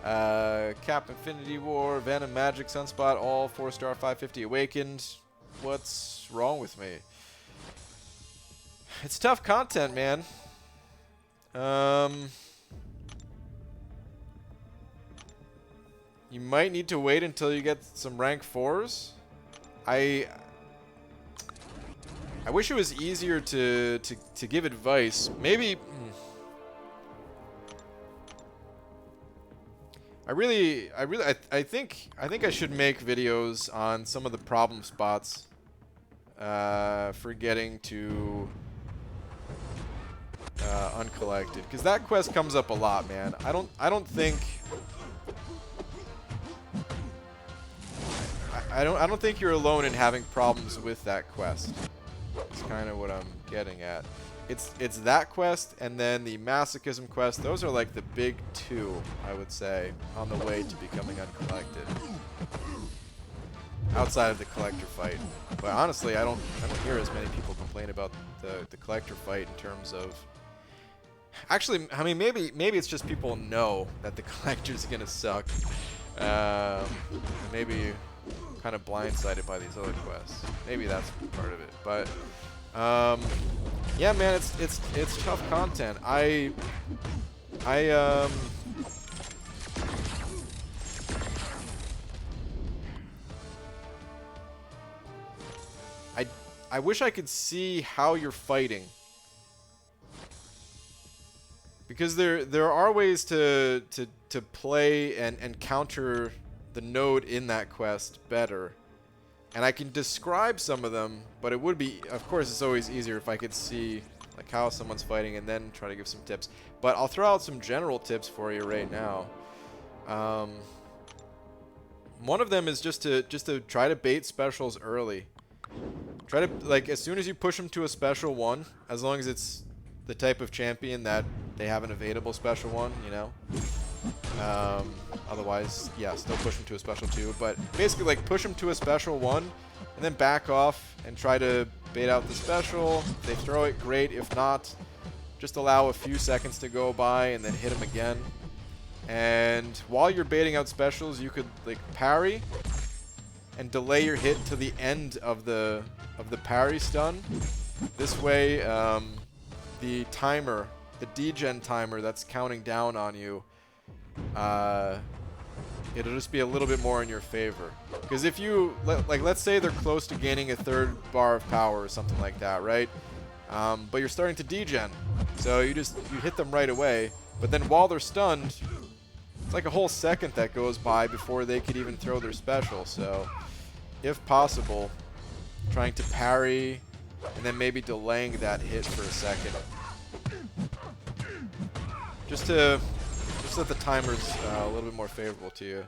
Cap Infinity War, Venom, Magic, Sunspot, all 4-star 550 Awakened. What's wrong with me? It's tough content, man. You might need to wait until you get some rank 4s. I wish it was easier to give advice. Maybe I think I should make videos on some of the problem spots for getting to uncollected, because that quest comes up a lot, man. I don't think you're alone in having problems with that quest. That's kind of what I'm getting at. It's that quest and then the masochism quest. Those are like the big 2, I would say, on the way to becoming uncollected. Outside of the collector fight. But honestly, I don't hear as many people complain about the collector fight in terms of. Actually, I mean, maybe it's just people know that the collector's gonna suck. Maybe kind of blindsided by these other quests. Maybe that's part of it. But yeah, man, it's tough content. I wish I could see how you're fighting, because there are ways to play and counter the node in that quest better, and I can describe some of them, but it would be, of course, it's always easier if I could see like how someone's fighting and then try to give some tips. But I'll throw out some general tips for you right now. One of them is just to try to bait specials early. Try to, like, as soon as you push them to a special 1, as long as it's the type of champion that they have an available special 1, you know. Otherwise, yeah, still push them to a special 2. But basically, like, push them to a special 1, and then back off and try to bait out the special. If they throw it, great. If not, just allow a few seconds to go by and then hit them again. And while you're baiting out specials, you could, like, parry and delay your hit to the end of the parry stun. This way, the timer, the degen timer that's counting down on you, it'll just be a little bit more in your favor. Because if you, like, let's say they're close to gaining a 3rd bar of power or something like that, right? But you're starting to degen, so you hit them right away. But then while they're stunned, it's like a whole second that goes by before they could even throw their special. So, if possible, trying to parry and then maybe delaying that hit for a second, just so that the timer's a little bit more favorable to you.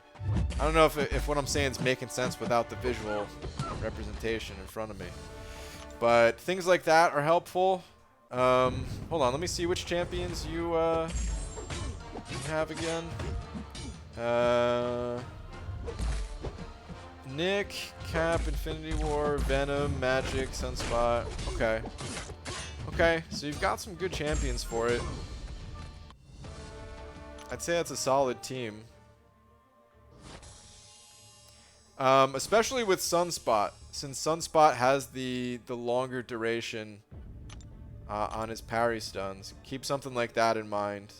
I don't know if what I'm saying is making sense without the visual representation in front of me, but things like that are helpful. Hold on, let me see which champions you have again. Nick, Cap, Infinity War, Venom, Magic, Sunspot. Okay. Okay, so you've got some good champions for it. I'd say that's a solid team. Especially with Sunspot, since Sunspot has the longer duration on his parry stuns. Keep something like that in mind.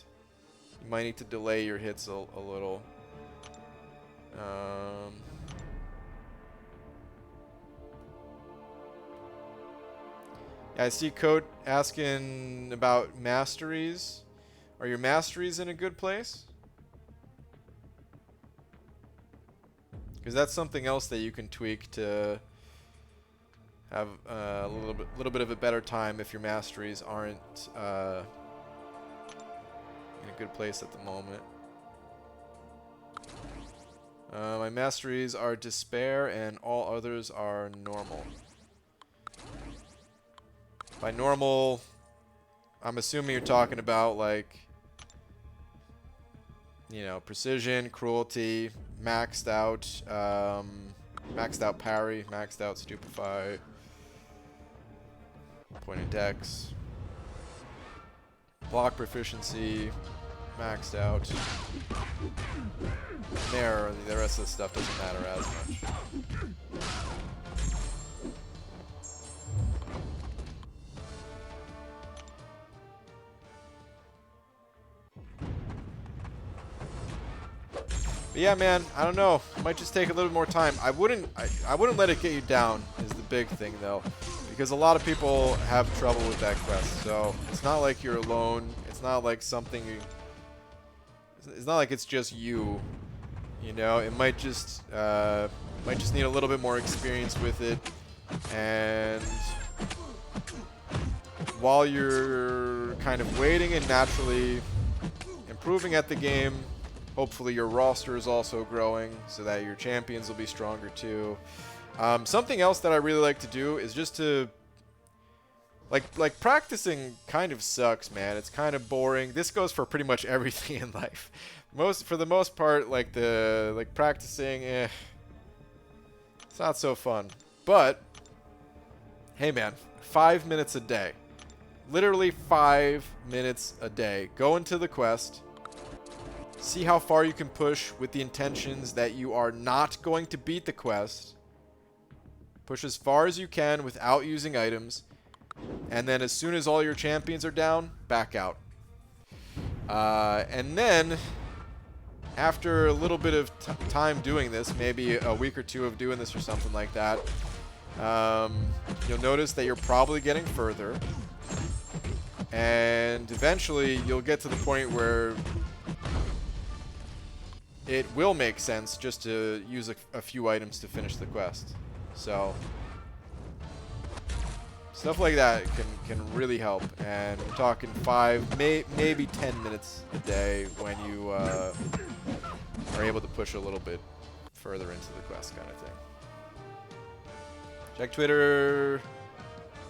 You might need to delay your hits a little. Yeah, I see Code asking about masteries. Are your masteries in a good place? Because that's something else that you can tweak to have a little bit of a better time if your masteries aren't in a good place at the moment. My masteries are despair and all others are normal. By normal, I'm assuming you're talking about like, you know, precision, cruelty, maxed out parry, maxed out stupefy, point of dex, block proficiency, maxed out. There, the rest of the stuff doesn't matter as much. But yeah, man, I don't know. It might just take a little more time. I wouldn't let it get you down is the big thing though, because a lot of people have trouble with that quest. So it's not like you're alone. It's not like something. It's not like it's just you. You know, it might just need a little bit more experience with it, and while you're kind of waiting and naturally improving at the game, hopefully your roster is also growing so that your champions will be stronger too. Something else that I really like to do is just to like practicing kind of sucks, man. It's kind of boring. This goes for pretty much everything in life. For the most part, like practicing, it's not so fun. But hey, man, 5 minutes a day, literally 5 minutes a day. Go into the quest. See how far you can push with the intentions that you are not going to beat the quest. Push as far as you can without using items. And then as soon as all your champions are down, back out. And then, after a little bit of time doing this, maybe a week or two of doing this or something like that, you'll notice that you're probably getting further. And eventually, you'll get to the point where it will make sense just to use a few items to finish the quest. So stuff like that can really help, and we're talking 5, maybe 10 minutes a day when you are able to push a little bit further into the quest kind of thing. Check Twitter.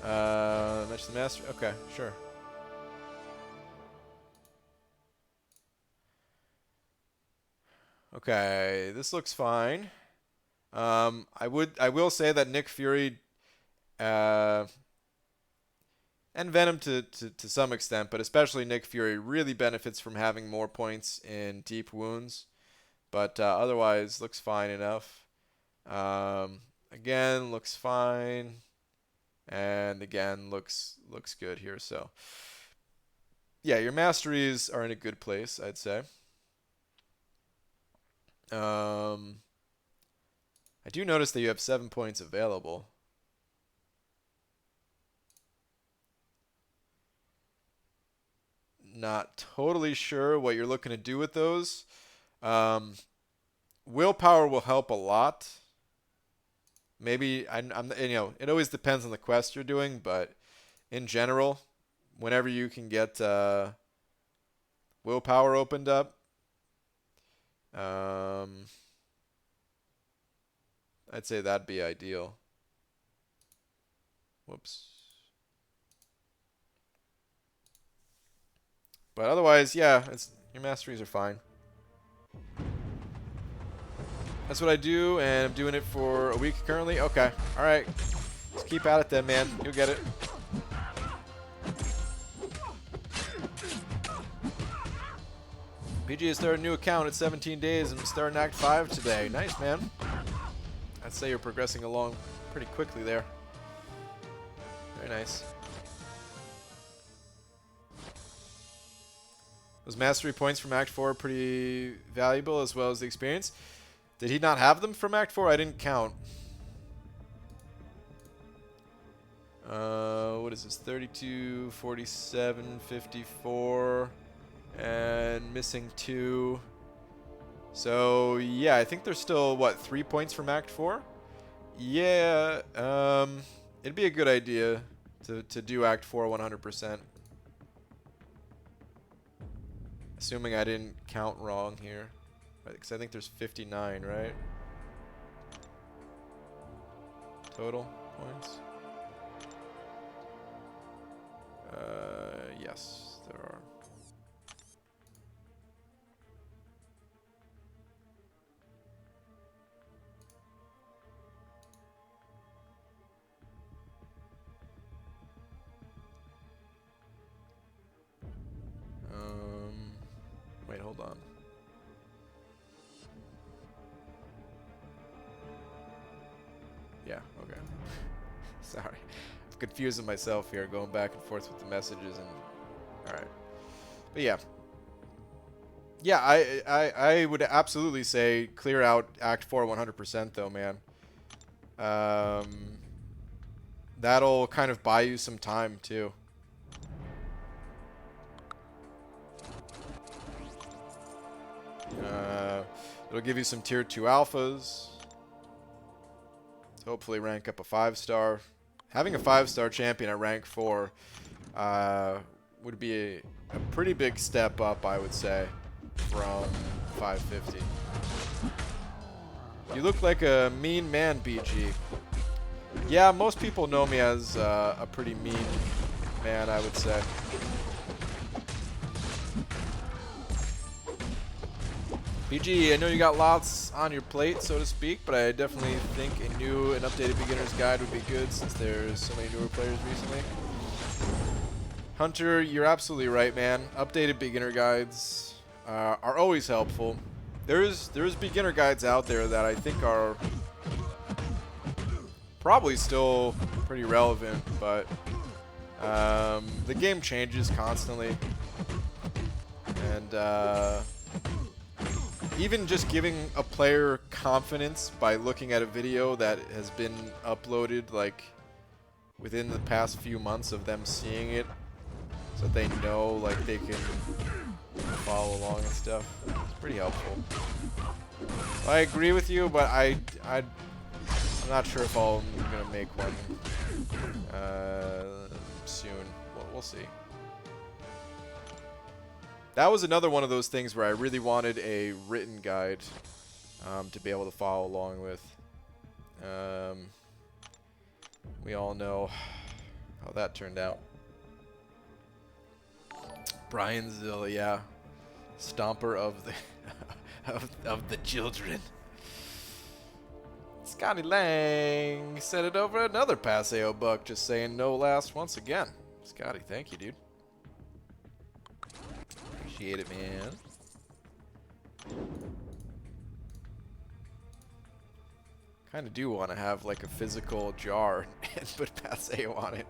Match the master. Okay, sure. Okay, this looks fine. I will say that Nick Fury and Venom to some extent, but especially Nick Fury, really benefits from having more points in deep wounds. But otherwise, looks fine enough. Again, looks fine, and again looks good here. So yeah, your masteries are in a good place, I'd say. I do notice that you have 7 points available. Not totally sure what you're looking to do with those. Willpower will help a lot. Maybe it always depends on the quest you're doing, but in general, whenever you can get willpower opened up, I'd say that'd be ideal. Whoops. But otherwise, yeah, your masteries are fine. That's what I do, and I'm doing it for a week currently. Okay, all right. Let's keep at it then, man. You'll get it. PG has started a new account at 17 days and starting Act 5 today. Nice, man. I'd say you're progressing along pretty quickly there. Very nice. Those mastery points from Act 4 are pretty valuable, as well as the experience. Did he not have them from Act 4? I didn't count. What is this? 32, 47, 54, and missing 2. So, yeah, I think there's still, what, 3 points from Act 4? Yeah, it'd be a good idea to do Act 4 100%. Assuming I didn't count wrong here. Because I think there's 59, right? Total points. Yes, there are. Wait, hold on. Yeah, okay. Sorry. I'm confusing myself here, going back and forth with the messages and... Alright. But yeah. Yeah, I would absolutely say clear out Act 4 100% though, man. That'll kind of buy you some time too. It'll give you some tier 2 alphas. Hopefully rank up a 5-star. Having a 5-star champion at rank 4 would be a pretty big step up, I would say, from 550. You look like a mean man, BG. Yeah, most people know me as a pretty mean man, I would say. BG, I know you got lots on your plate, so to speak, but I definitely think a new and updated beginner's guide would be good since there's so many newer players recently. Hunter, you're absolutely right, man. Updated beginner guides are always helpful. There's beginner guides out there that I think are probably still pretty relevant, but the game changes constantly, and even just giving a player confidence by looking at a video that has been uploaded like within the past few months of them seeing it, so that they know like they can follow along and stuff. It's pretty helpful. I agree with you, but I'm not sure if I'm gonna make one soon. We'll see. That was another one of those things where I really wanted a written guide to be able to follow along with. We all know how that turned out. Brian Zill, yeah. Stomper of the of the children. Scotty Lang set it over another Paseo buck, just saying no last once again. Scotty, thank you, dude. Appreciate it, man. Kind of do want to have like a physical jar and put Paseo on it.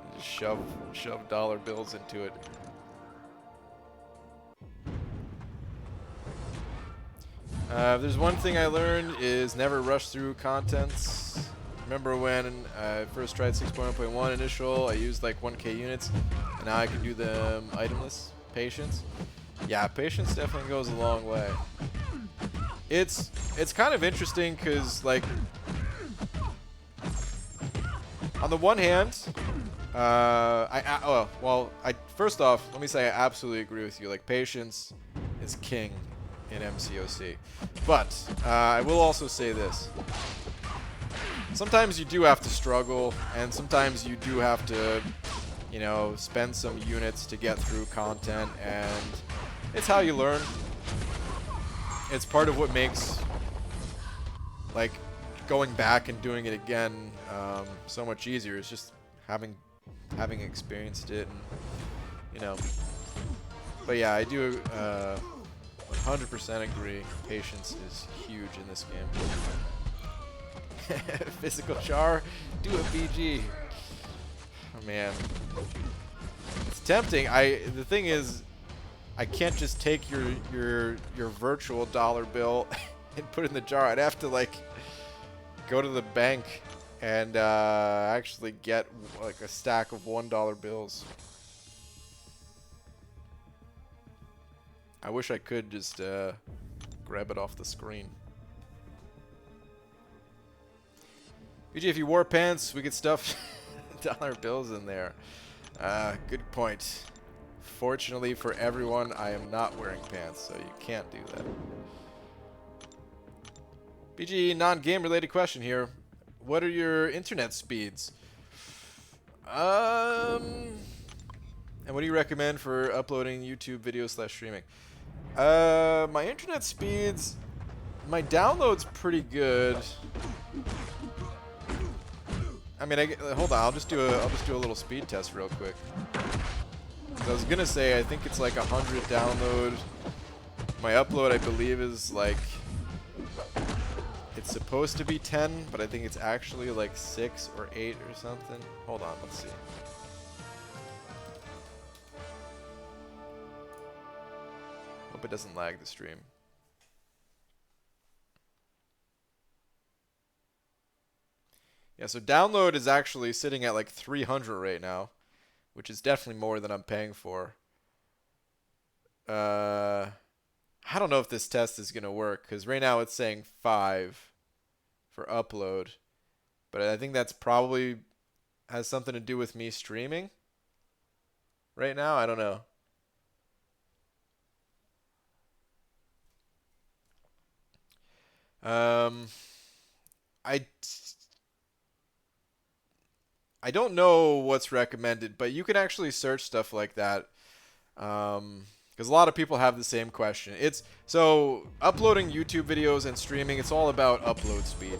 And just shove dollar bills into it. There's one thing I learned is never rush through contents. Remember when I first tried 6.1.1 initial, I used like 1k units, and now I can do them itemless. Patience. Yeah, patience definitely goes a long way. It's kind of interesting because, like, on the one hand, first off, let me say I absolutely agree with you. Like, patience is king in MCOC. But I will also say this. Sometimes you do have to struggle, and sometimes you do have to, you know, spend some units to get through content, and it's how you learn. It's part of what makes, like, going back and doing it again so much easier. It's just having experienced it, and, you know. But yeah, I do 100% agree. Patience is huge in this game. Physical char, do a BG. Oh man, it's tempting. The thing is, I can't just take your virtual dollar bill and put it in the jar. I'd have to like go to the bank and actually get like a stack of $1 bills. I wish I could just grab it off the screen. BG, if you wore pants, we could stuff dollar bills in there. Good point. Fortunately for everyone, I am not wearing pants, so you can't do that. BG, non-game related question here. What are your internet speeds? And what do you recommend for uploading YouTube videos / streaming? My internet speeds, my download's pretty good. I mean, hold on. I'll just do a little speed test real quick. I was gonna say I think it's like 100 download. My upload, I believe, is like it's supposed to be 10, but I think it's actually like 6 or 8 or something. Hold on, let's see. Hope it doesn't lag the stream. Yeah, so download is actually sitting at like 300 right now, which is definitely more than I'm paying for. I don't know if this test is going to work, because right now it's saying 5 for upload. But I think that's probably has something to do with me streaming right now. I don't know. I don't know what's recommended, but you can actually search stuff like that. Because a lot of people have the same question. It's so uploading YouTube videos and streaming, it's all about upload speed.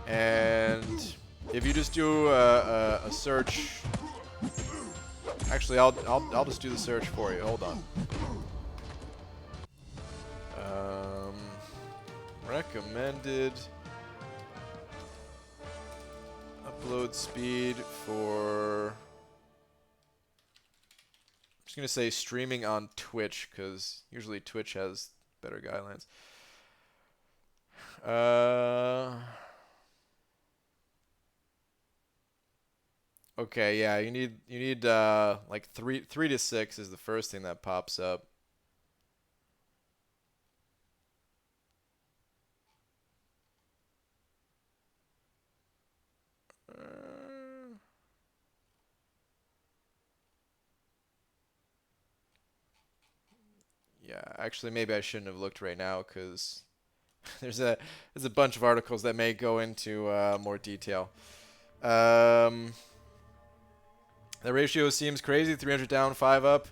And if you just do a search, actually I'll just do the search for you. Hold on. Recommended upload speed for, I'm just gonna say streaming on Twitch, because usually Twitch has better guidelines. Okay, yeah, you need like 3 to 6 is the first thing that pops up. Yeah, actually, maybe I shouldn't have looked right now, because there's a bunch of articles that may go into more detail. The ratio seems crazy. 300 down, 5 up.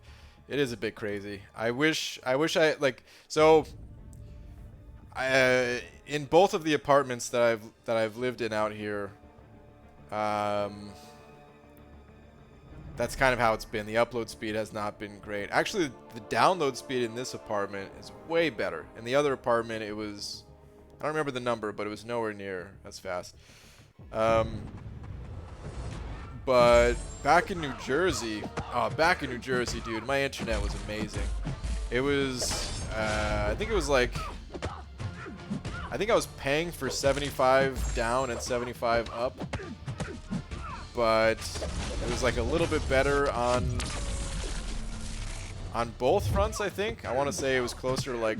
It is a bit crazy. I wish I like so. In both of the apartments that I've lived in out here, that's kind of how it's been. The upload speed has not been great. Actually, the download speed in this apartment is way better. In the other apartment, it was, I don't remember the number, but it was nowhere near as fast. But back in New Jersey, dude, my internet was amazing. It was, I think I was paying for 75 down and 75 up. But it was like a little bit better on both fronts, I think. I want to say it was closer to like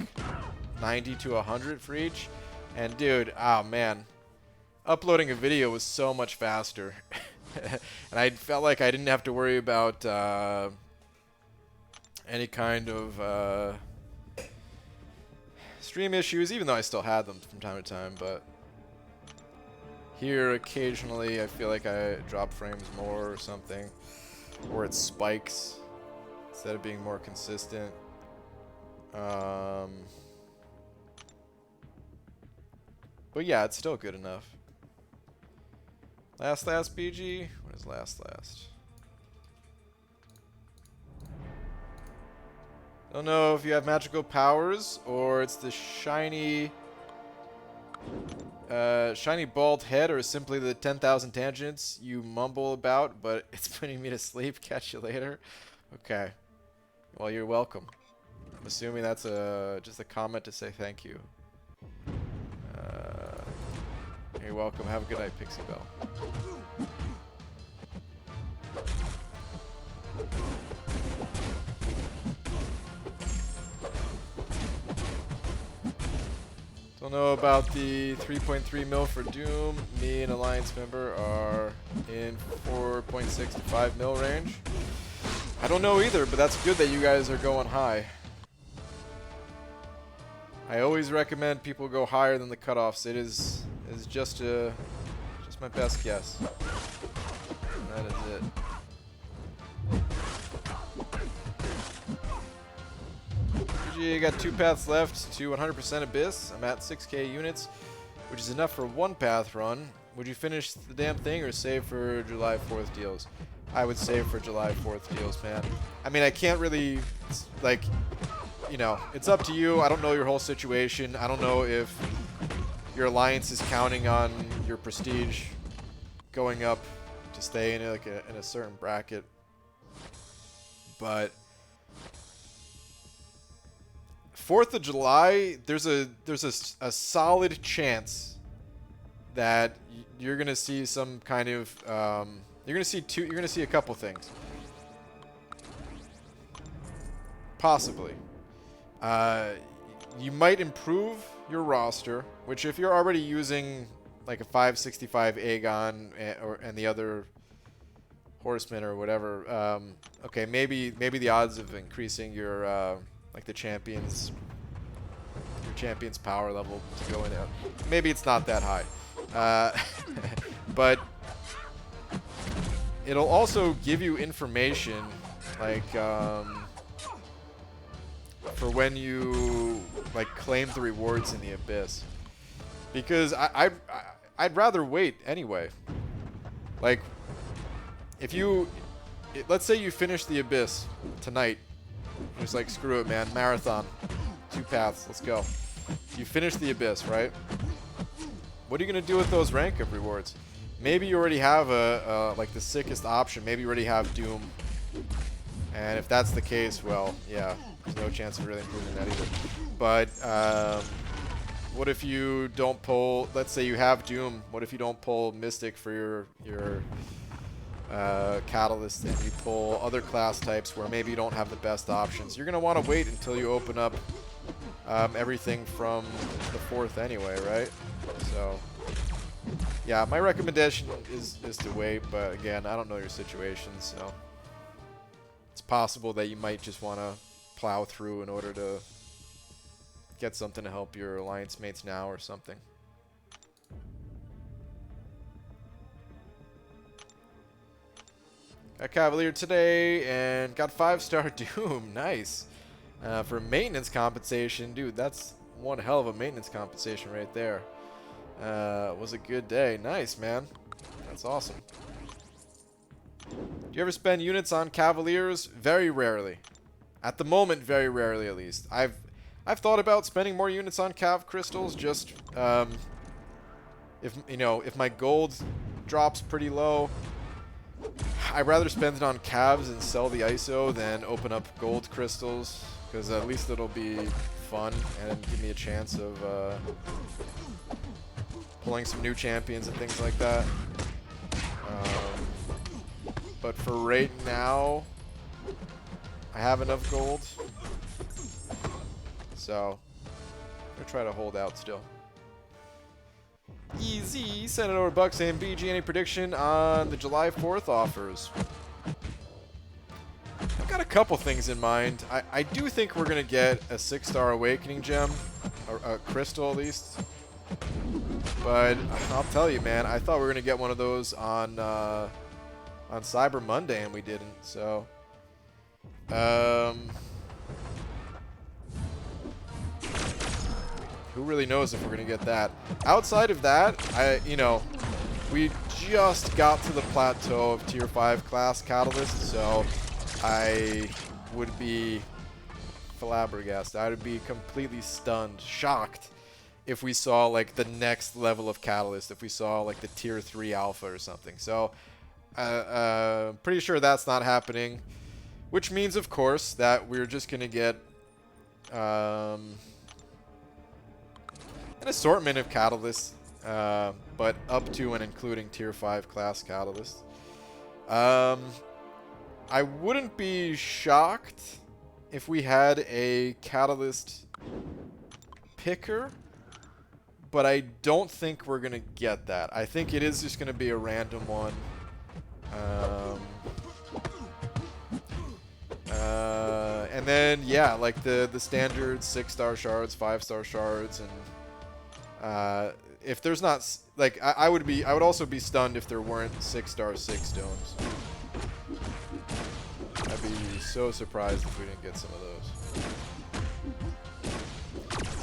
90 to 100 for each. And dude, oh man, uploading a video was so much faster. And I felt like I didn't have to worry about any kind of stream issues, even though I still had them from time to time. But here, occasionally, I feel like I drop frames more or something, or it spikes instead of being more consistent. But yeah, it's still good enough. Last BG? What is last? Don't know if you have magical powers or it's the shiny bald head, or simply the 10,000 tangents you mumble about, but it's putting me to sleep. Catch you later. Okay. Well, you're welcome. I'm assuming that's just a comment to say thank you. You're welcome. Have a good night, Pixie Bell. Don't know about the 3.3 mil for Doom. Me and Alliance member are in 4.6 to 5 mil range. I don't know either, but that's good that you guys are going high. I always recommend people go higher than the cutoffs. It is just my best guess. And that is it. GG, got 2 paths left to 100% Abyss. I'm at 6k units, which is enough for 1 path run. Would you finish the damn thing or save for July 4th deals? I would save for July 4th deals, man. I mean, I can't really, like, you know, it's up to you. I don't know your whole situation. I don't know if your alliance is counting on your prestige going up to stay in like in a certain bracket. But 4th of July, there's a solid chance that you're gonna see some kind of you're gonna see a couple things. Possibly. You might improve your roster, which if you're already using like a 565 Aegon and the other horsemen or whatever, okay, maybe the odds of increasing your like the champion's power level to go in there, maybe it's not that high, but it'll also give you information like for when you like claim the rewards in the Abyss, because I'd rather wait anyway. Like if let's say you finish the Abyss tonight, just like screw it, man, marathon, 2 paths, let's go. You finish the Abyss, right? What are you gonna do with those rank up rewards? Maybe you already have like the sickest option. Maybe you already have Doom, and if that's the case, well, yeah. There's no chance of really improving that either. But what if you don't pull, let's say you have Doom, what if you don't pull Mystic for your Catalyst and you pull other class types where maybe you don't have the best options? You're going to want to wait until you open up everything from the 4th anyway, right? So, yeah, my recommendation is to wait, but again, I don't know your situation, so it's possible that you might just want to plow through in order to get something to help your alliance mates now or something. Got Cavalier today and got 5-star Doom. Nice. For maintenance compensation, dude, that's one hell of a maintenance compensation right there. Was a good day. Nice, man. That's awesome. Do you ever spend units on Cavaliers? Very rarely. At the moment, very rarely at least. I've thought about spending more units on Cav crystals, just if my gold drops pretty low, I'd rather spend it on Cavs and sell the ISO than open up gold crystals, because at least it'll be fun and give me a chance of pulling some new champions and things like that. But for right now, I have enough gold, so I'm gonna try to hold out still. Easy, send it over Buck saying, BG, any prediction on the July 4th offers? I've got a couple things in mind. I do think we're gonna get a 6-star Awakening gem, or a crystal at least. But I'll tell you, man, I thought we were gonna get one of those on Cyber Monday, and we didn't. So. Who really knows if we're gonna get that? Outside of that, we just got to the plateau of tier 5 class Catalyst, so I would be flabbergasted. I would be completely stunned, shocked, if we saw like the next level of Catalyst, if we saw like the tier 3 alpha or something. So, pretty sure that's not happening. Which means, of course, that we're just going to get an assortment of catalysts, but up to and including tier 5 class catalysts. I wouldn't be shocked if we had a catalyst picker, but I don't think we're going to get that. I think it is just going to be a random one. And then yeah, like the standard 6-star shards, 5-star shards, and if there's not like I would also be stunned if there weren't 6-star 6 stones. I'd be so surprised if we didn't get some of those.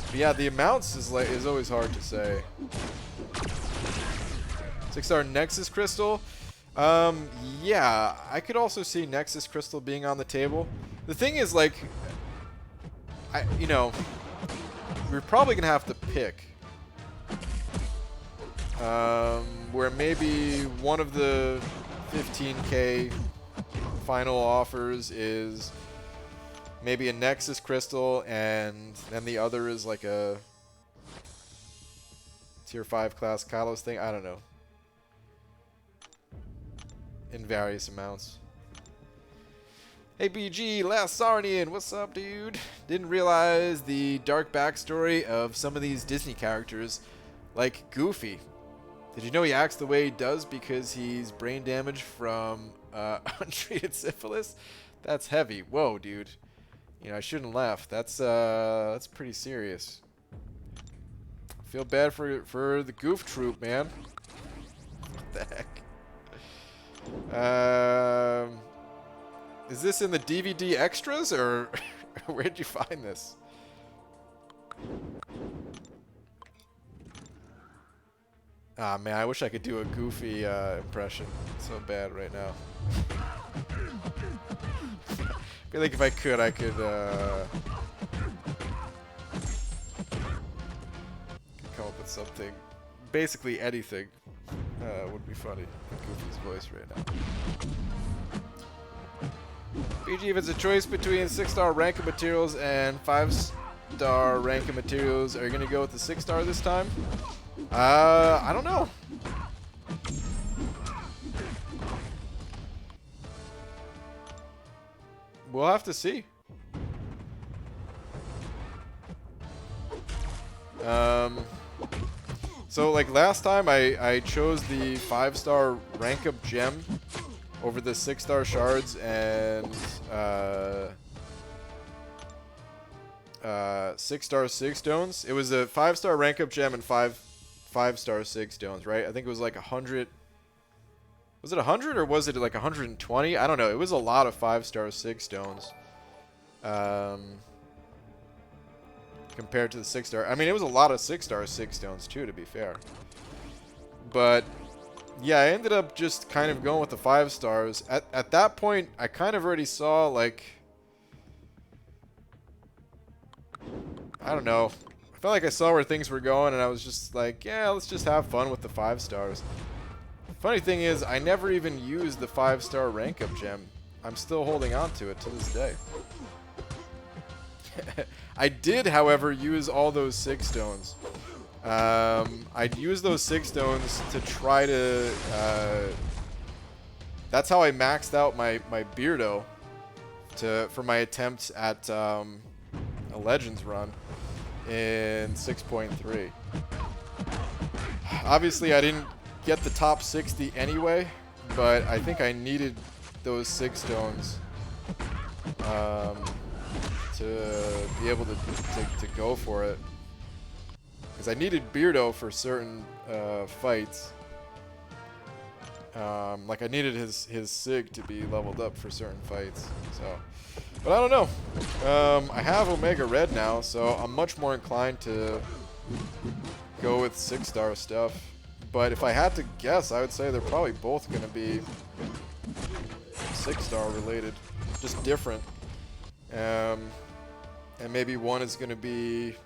But yeah, the amounts is always hard to say. 6-star Nexus Crystal. Yeah, I could also see Nexus Crystal being on the table. The thing is, like, you know, we're probably gonna have to pick. Where maybe one of the 15K final offers is maybe a Nexus Crystal, and then the other is like a tier 5 class Kalos thing. I don't know. In various amounts. Hey BG, Last Sarnian, what's up, dude? Didn't realize the dark backstory of some of these Disney characters, like Goofy. Did you know he acts the way he does because he's brain damaged from untreated syphilis? That's heavy. Whoa, dude. You know, I shouldn't laugh. That's pretty serious. Feel bad for the Goof Troop, man. What the heck? Is this in the DVD extras, or where'd you find this? Ah, man, I wish I could do a Goofy impression so bad right now. I feel like if I could come up with something. Basically anything would be funny in Goofy's voice right now. BG, if it's a choice between 6-star rank materials and 5-star rank materials, are you going to go with the 6-star this time? I don't know. We'll have to see. So like last time I chose the 5-star rank up gem over the 6-star shards and 6-star 6 stones. It was a 5-star rank up gem and 5-star 6 stones, right? I think it was like 100. Was it 100 or was it like 120? I don't know. It was a lot of 5-star 6 stones. Compared to the 6-star. I mean, it was a lot of 6-star 6 stones too, to be fair. But yeah, I ended up just kind of going with the 5 stars. At that point, I kind of already saw, like, I don't know. I felt like I saw where things were going, and I was just like, yeah, let's just have fun with the 5 stars. Funny thing is, I never even used the 5-star rank up gem. I'm still holding on to it to this day. I did, however, use all those 6 stones. I'd use those 6 stones to try to... that's how I maxed out my Beardo for my attempts at a Legends run in 6.3. Obviously, I didn't get the top 60 anyway, but I think I needed those 6 stones to be able to go for it. Because I needed Beardo for certain fights. Like I needed his Sig to be leveled up for certain fights. So, but I don't know. I have Omega Red now, so I'm much more inclined to go with 6-star stuff. But if I had to guess, I would say they're probably both going to be 6-star related, just different. And maybe one is going to be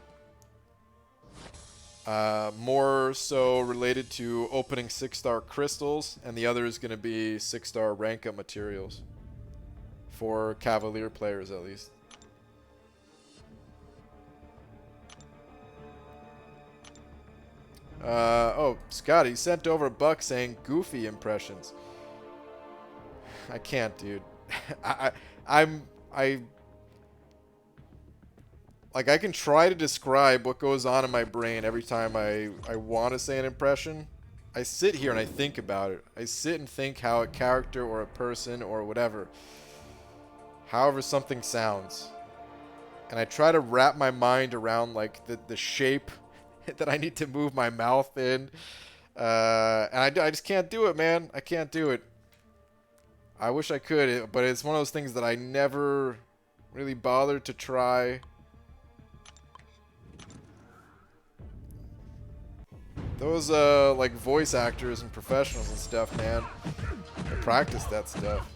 more so related to opening 6-star crystals, and the other is going to be 6-star rank up materials for Cavalier players, at least. Oh, Scotty sent over a buck saying Goofy impressions. I can't, dude. Like, I can try to describe what goes on in my brain every time I want to say an impression. I sit here and I think about it. I sit and think how a character or a person or whatever, however something sounds. and I try to wrap my mind around like the shape that I need to move my mouth in. And I just can't do it, man. I can't do it. I wish I could, but it's one of those things that I never really bothered to try. Those like voice actors and professionals and stuff, man, they practice that stuff.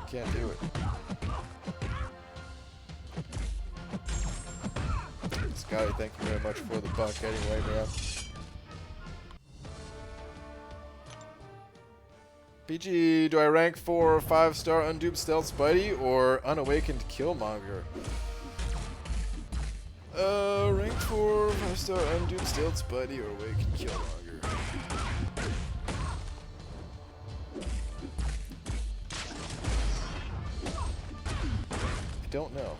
Can't do it. Scotty, thank you very much for the buck anyway, man. PG, do I rank for 5-star unduped stealth Spidey or unawakened Killmonger? Ranked for 5-star unduped stealth Spidey or awakened Killmonger? I don't know.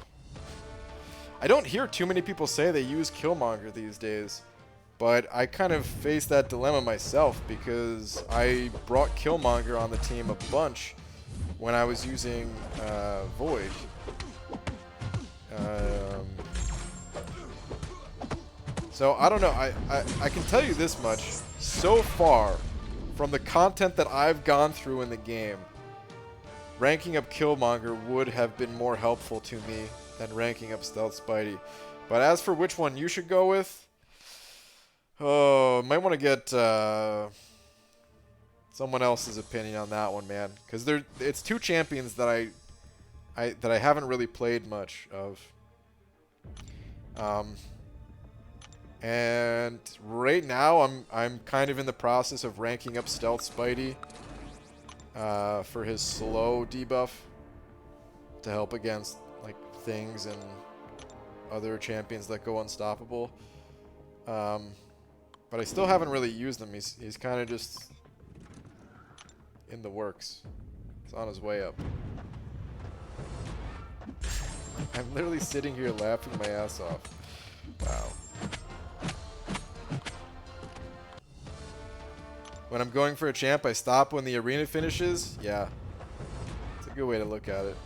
I don't hear too many people say they use Killmonger these days, but I kind of face that dilemma myself because I brought Killmonger on the team a bunch when I was using Void. So I don't know. I can tell you this much. So far, from the content that I've gone through in the game, ranking up Killmonger would have been more helpful to me than ranking up Stealth Spidey. But as for which one you should go with, oh, might want to get someone else's opinion on that one, man. Because it's two champions that I haven't really played much of. And right now I'm kind of in the process of ranking up Stealth Spidey for his slow debuff to help against like things and other champions that go unstoppable. But I still haven't really used him. He's kind of just in the works. He's on his way up. I'm literally sitting here laughing my ass off. Wow. When I'm going for a champ, I stop when the arena finishes. Yeah. It's a good way to look at it.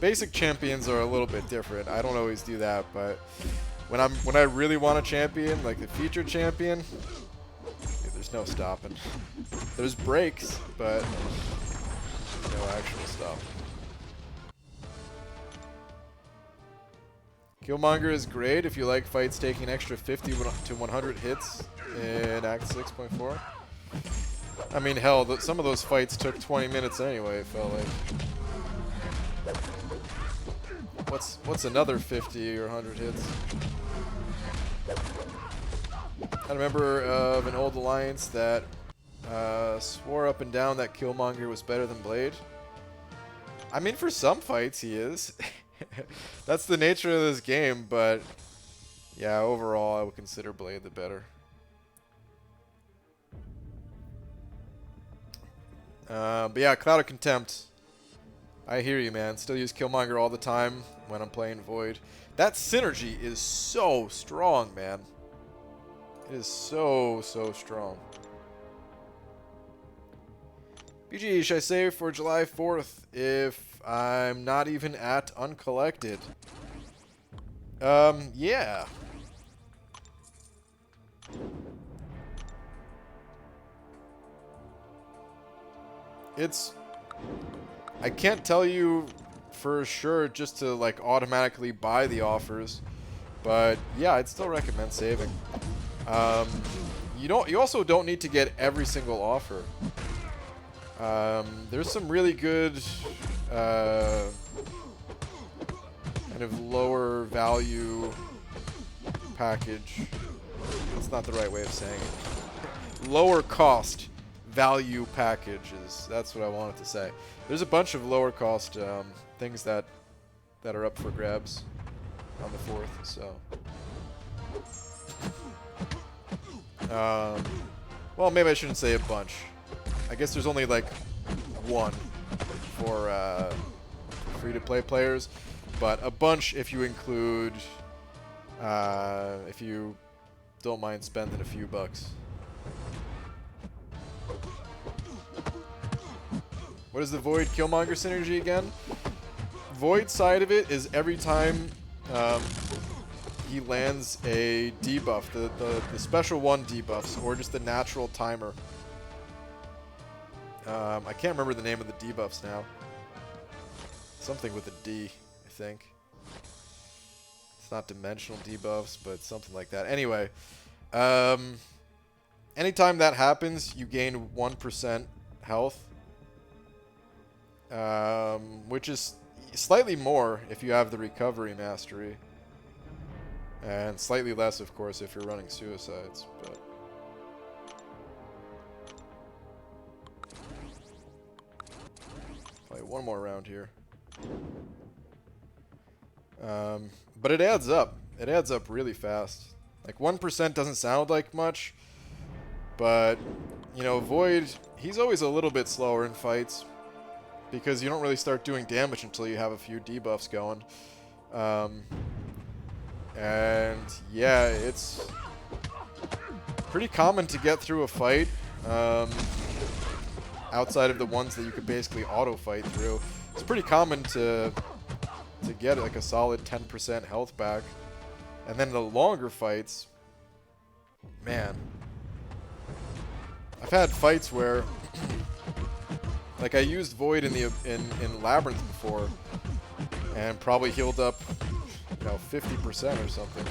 Basic champions are a little bit different. I don't always do that, but when I really want a champion, like the featured champion, there's no stopping. There's breaks, but no actual stopping. Killmonger is great if you like fights taking an extra 50 to 100 hits in Act 6.4. I mean, hell, some of those fights took 20 minutes anyway, it felt like. What's another 50 or 100 hits? I remember of an old alliance that swore up and down that Killmonger was better than Blade. I mean, for some fights he is. That's the nature of this game, but yeah, overall I would consider Blade the better. But yeah, Cloud of Contempt. I hear you, man. Still use Killmonger all the time when I'm playing Void. That synergy is so strong, man. It is so strong. BG, should I save for July 4th if I'm not even at Uncollected? Yeah. I can't tell you for sure just to like automatically buy the offers, but yeah, I'd still recommend saving. You also don't need to get every single offer. There's some really good kind of lower value package. That's not the right way of saying it. Lower cost value packages. That's what I wanted to say. There's a bunch of lower cost things that are up for grabs on the 4th. So, well, maybe I shouldn't say a bunch. I guess there's only like one for free-to-play players, but a bunch if you include, if you don't mind spending a few bucks. What is the Void Killmonger synergy again? Void side of it is every time he lands a debuff, the special one debuffs, or just the natural timer. I can't remember the name of the debuffs now. Something with a D, I think. It's not dimensional debuffs, but something like that. Anyway, anytime that happens, you gain 1% health, which is slightly more if you have the recovery mastery, and slightly less, of course, if you're running suicides. But play one more round here. But it adds up. It adds up really fast. Like 1% doesn't sound like much, but you know, Void, he's always a little bit slower in fights because you don't really start doing damage until you have a few debuffs going. And yeah, it's pretty common to get through a fight, outside of the ones that you could basically auto fight through. It's pretty common to get like a solid 10% health back. And then the longer fights, man, I've had fights where like I used Void in Labyrinth before and probably healed up, you know, 50% or something.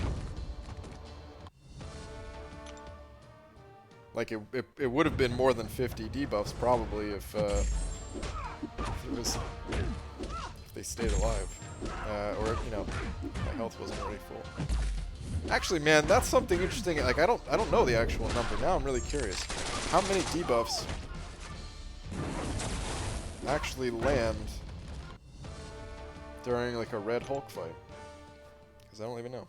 Like it would have been more than 50 debuffs probably if they stayed alive, or you know, my health wasn't already full. Actually, man, that's something interesting. Like I don't know the actual number. Now I'm really curious. How many debuffs actually land during like a Red Hulk fight? Because I don't even know.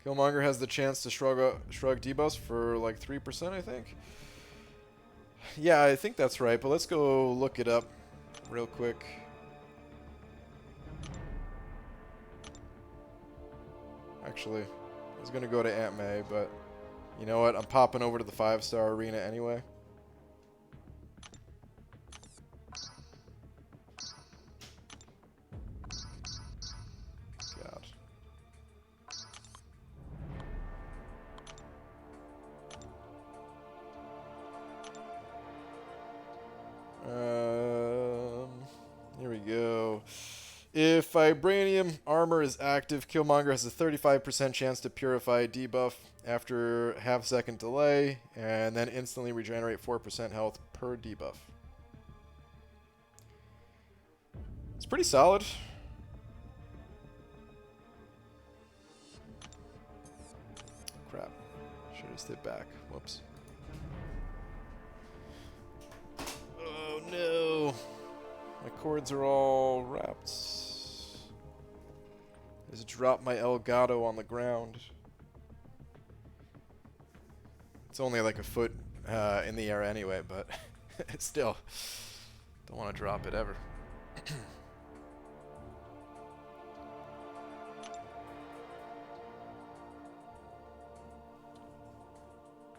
Killmonger has the chance to shrug debuffs for like 3%, I think. Yeah, I think that's right, but let's go look it up real quick. Actually, I was going to go to Aunt May, but you know what? I'm popping over to the 5-star arena anyway. God. Here we go. If Vibranium armor is active, Killmonger has a 35% chance to purify debuff after half-second delay, and then instantly regenerate 4% health per debuff. It's pretty solid. Crap. Should have stayed back. Whoops. Oh no. My cords are all wrapped. I just dropped my Elgato on the ground. It's only like a foot in the air anyway, but still, don't want to drop it ever.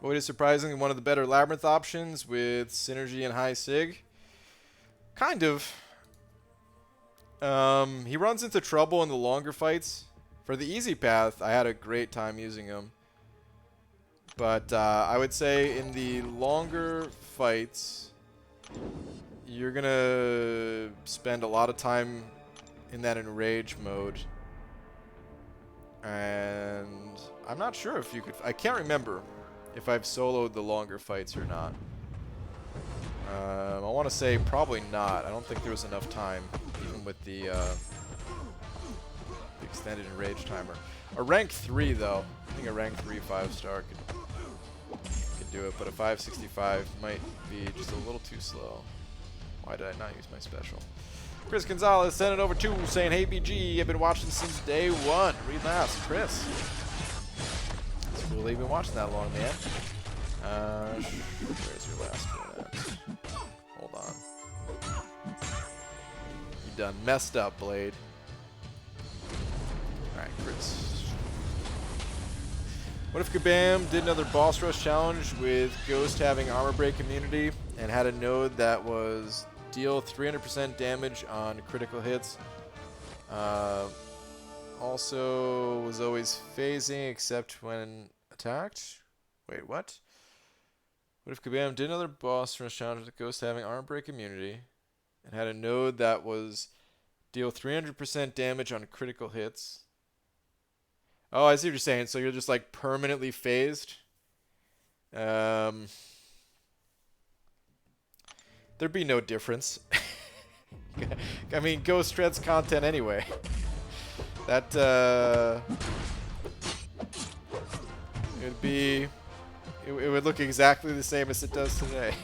Void is surprisingly one of the better Labyrinth options with synergy and high sig. Kind of. He runs into trouble in the longer fights. For the easy path, I had a great time using him. But I would say in the longer fights, you're going to spend a lot of time in that enrage mode. And I'm not sure if you could... I can't remember if I've soloed the longer fights or not. I want to say probably not. I don't think there was enough time, even with the extended enrage timer. A rank 3, though. I think a rank 3 5-star could do it, but a 565 might be just a little too slow. Why did I not use my special? Chris Gonzalez sent it over to saying, "Hey BG, I've been watching since day one." Relapse, Chris. It's cool that you've been watching that long, man. Where's your last one at? Hold on. You done messed up, Blade. Alright, Chris. What if Kabam did another boss rush challenge with Ghost having armor break immunity and had a node that was deal 300% damage on critical hits. Also was always phasing except when attacked. Wait, what? What if Kabam did another boss rush challenge with Ghost having armor break immunity and had a node that was deal 300% damage on critical hits? Oh, I see what you're saying. So you're just like permanently phased. There'd be no difference. I mean, Ghost Shred's content anyway. That it would look exactly the same as it does today.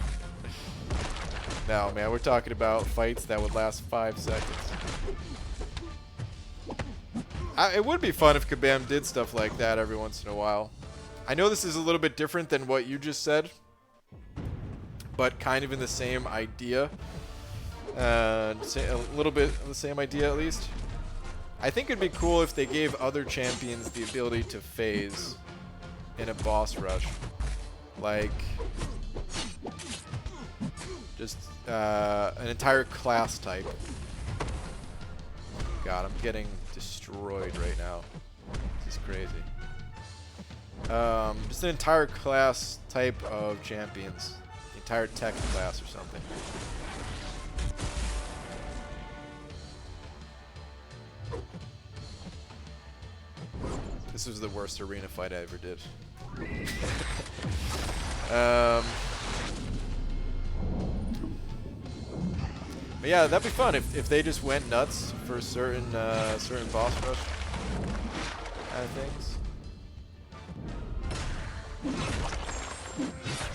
No, man, we're talking about fights that would last 5 seconds. It would be fun if Kabam did stuff like that every once in a while. I know this is a little bit different than what you just said, but kind of in the same idea. A little bit of the same idea, at least. I think it'd be cool if they gave other champions the ability to phase in a boss rush. Like, just an entire class type. God, I'm getting destroyed right now. This is crazy. Just an entire class type of champions. The entire tech class or something. This was the worst arena fight I ever did. But yeah, that'd be fun if they just went nuts for certain boss rush kind of things.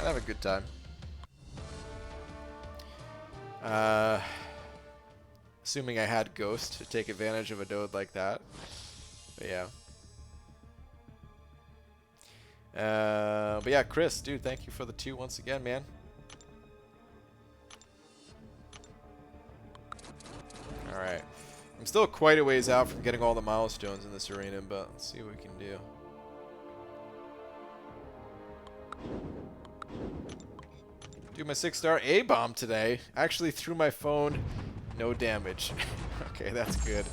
I'd have a good time. Assuming I had Ghost to take advantage of a node like that. But yeah. But yeah, Chris, dude, thank you for the 2 once again, man. Alright. I'm still quite a ways out from getting all the milestones in this arena, but let's see what we can do. Do my 6-star A-bomb today. Actually threw my phone. No damage. Okay, that's good.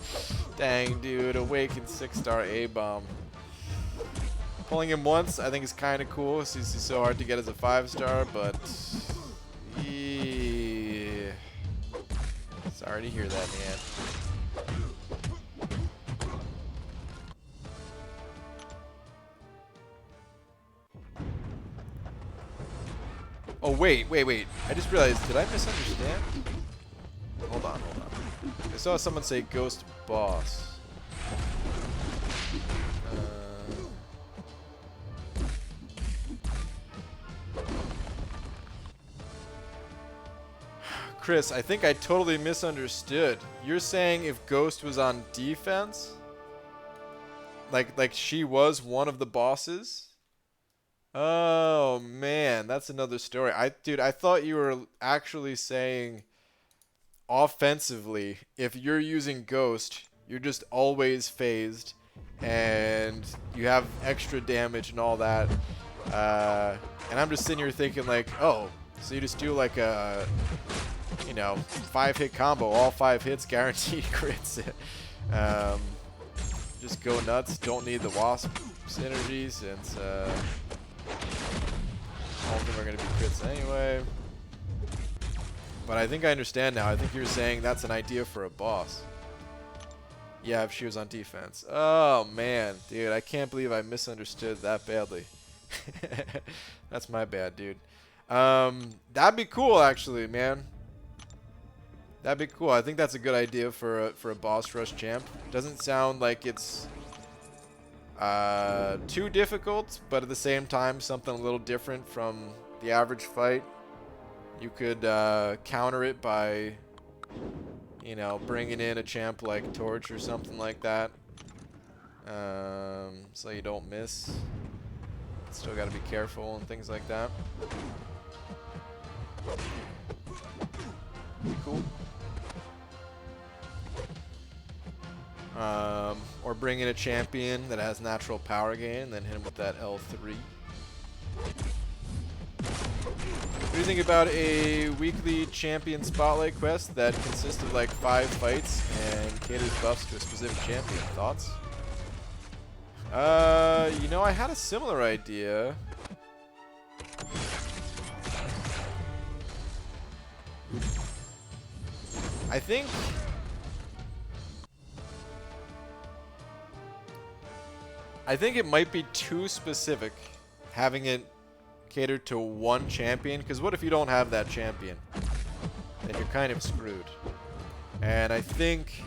Dang, dude. Awakened 6-star A-bomb. Pulling him once, I think is kind of cool. He's so hard to get as a 5-star, but... yeah. Sorry to hear that, man. Oh, wait. I just realized, did I misunderstand? Hold on. I saw someone say Ghost Boss. Chris, I think I totally misunderstood. You're saying if Ghost was on defense? Like she was one of the bosses? Oh, man, that's another story. Dude, I thought you were actually saying offensively, if you're using Ghost, you're just always phased and you have extra damage and all that. And I'm just sitting here thinking like, oh, so you just do like a, 5-hit combo, all 5 hits guaranteed crits. Just go nuts. Don't need the Wasp synergy since all of them are going to be crits anyway. But I think I understand now. I think you're saying that's an idea for a boss. Yeah, if she was on defense. Oh, man. Dude, I can't believe I misunderstood that badly. That's my bad, dude. That'd be cool, actually, man. That'd be cool. I think that's a good idea for a boss rush champ. Doesn't sound like it's too difficult, but at the same time, something a little different from the average fight. You could counter it by, bringing in a champ like Torch or something like that. So you don't miss. Still got to be careful and things like that. Be cool. Or bring in a champion that has natural power gain, then hit him with that L3. do you think about a weekly champion spotlight quest that consists of like 5 fights and caters buffs to a specific champion? Thoughts? You know, I had a similar idea. I think it might be too specific having it cater to one champion, because what if you don't have that champion? Then you're kind of screwed. And I think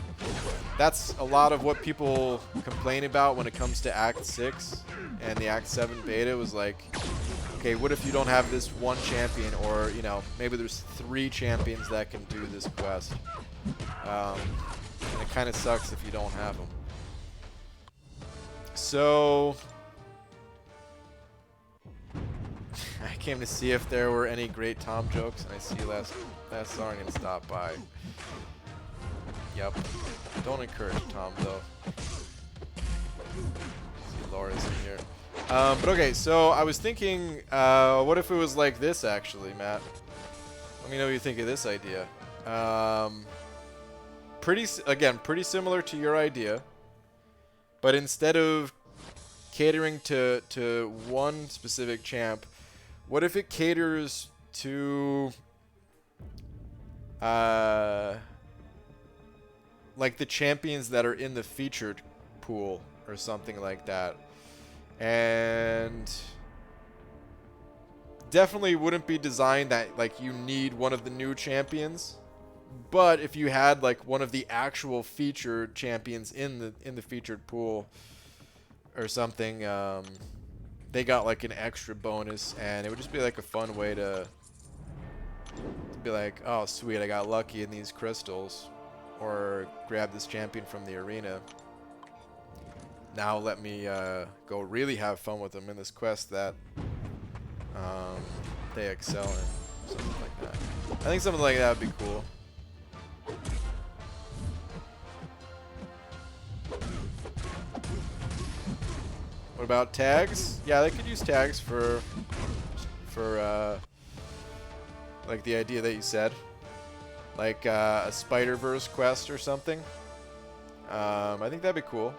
that's a lot of what people complain about when it comes to Act 6 and the Act 7 beta was like, okay, what if you don't have this one champion, or, you know, maybe there's 3 champions that can do this quest. And it kind of sucks if you don't have them. So I came to see if there were any great Tom jokes, and I see last song and stop by. Yep. Don't encourage Tom though. See, Laura's in here. But okay, so I was thinking, what if it was like this actually, Matt? Let me know what you think of this idea. Pretty similar to your idea, but instead of catering to one specific champ, what if it caters to like the champions that are in the featured pool or something like that? And definitely wouldn't be designed that like you need one of the new champions, but if you had like one of the actual featured champions in the featured pool or something, they got like an extra bonus, and it would just be like a fun way to be like, oh sweet, I got lucky in these crystals, or grab this champion from the arena. Now let me go really have fun with them in this quest that they excel in. Something like that. I think something like that would be cool. What about tags? Yeah, they could use tags for like the idea that you said, like a Spider-Verse quest or something. I think that'd be cool.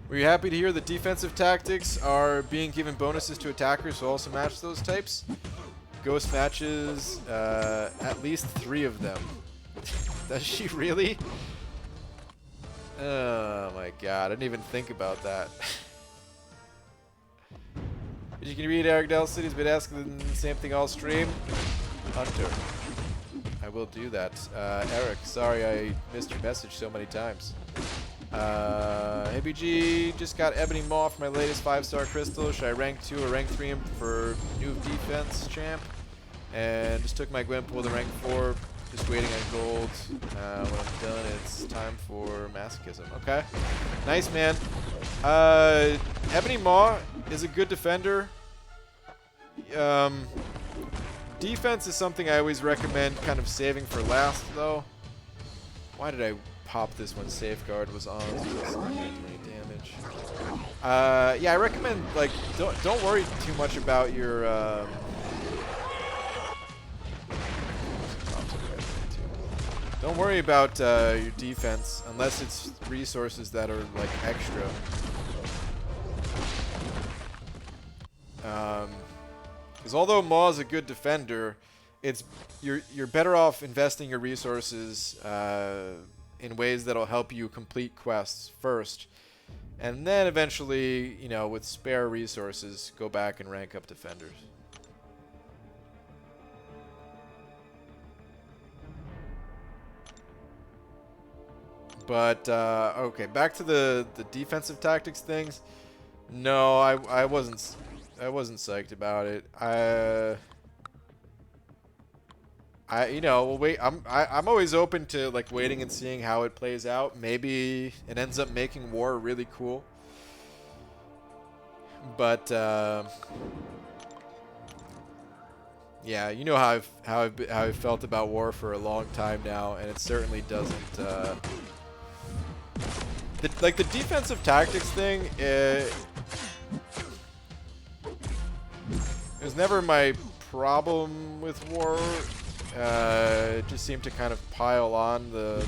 Were you happy to hear that defensive tactics are being given bonuses to attackers who also match those types? Ghost matches at least 3 of them. Does she really? Oh my god, I didn't even think about that. You can read Eric Dell City's been asking the same thing all stream. Hunter. I will do that. Eric, sorry I missed your message so many times. Hey BG, just got Ebony Maw for my latest 5-star crystal. Should I rank 2 or rank 3 him for new defense champ? And just took my Gwen pool to rank 4. Just waiting on gold. When I'm done, it's time for masochism. Okay. Nice, man. Ebony Maw is a good defender. Defense is something I always recommend kind of saving for last, though. Why did I pop this when Safeguard was on? So it's not gonna do any damage. Yeah, I recommend, like, don't worry too much about your, don't worry about your defense unless it's resources that are like extra. Because although Maw is a good defender, you're better off investing your resources in ways that'll help you complete quests first, and then eventually, you know, with spare resources, go back and rank up defenders. But okay, back to the defensive tactics things. No, I wasn't psyched about it. You know, we'll wait. I'm always open to like waiting and seeing how it plays out. Maybe it ends up making war really cool. But yeah, you know how I've felt about war for a long time now, and it certainly doesn't like the defensive tactics thing, it was never my problem with war. It just seemed to kind of pile on the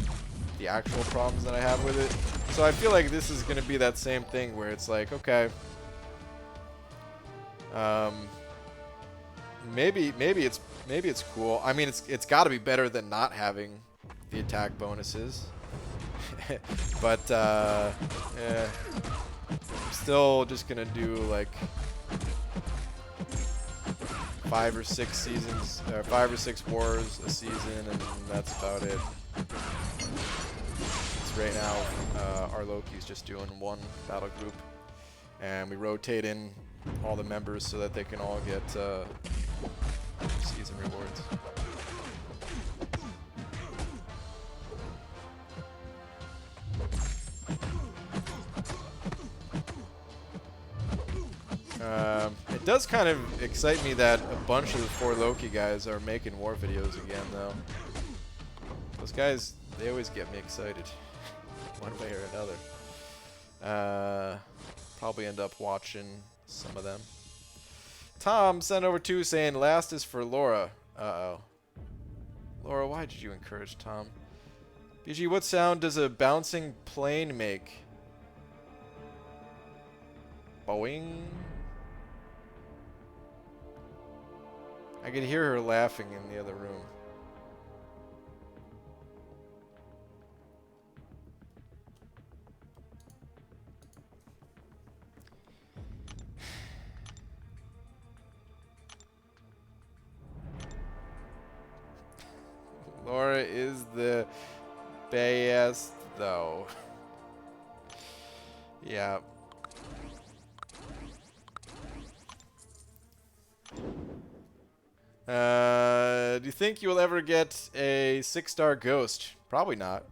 actual problems that I have with it. So I feel like this is gonna be that same thing where it's like, okay, maybe it's cool. I mean, it's got to be better than not having the attack bonuses. But yeah, I'm still just gonna do like 5 or 6 seasons, 5 or 6 wars a season, and that's about it. Right now, our Loki's just doing 1 battle group, and we rotate in all the members so that they can all get season rewards. It does kind of excite me that a bunch of the 4 Loki guys are making war videos again, though. Those guys, they always get me excited. One way or another. Probably end up watching some of them. Tom sent over 2 saying last is for Laura. Uh-oh. Laura, why did you encourage Tom? BG, what sound does a bouncing plane make? Boing. I could hear her laughing in the other room. Laura is the best, though. Yeah. Do you think you will ever get a 6-star ghost? Probably not.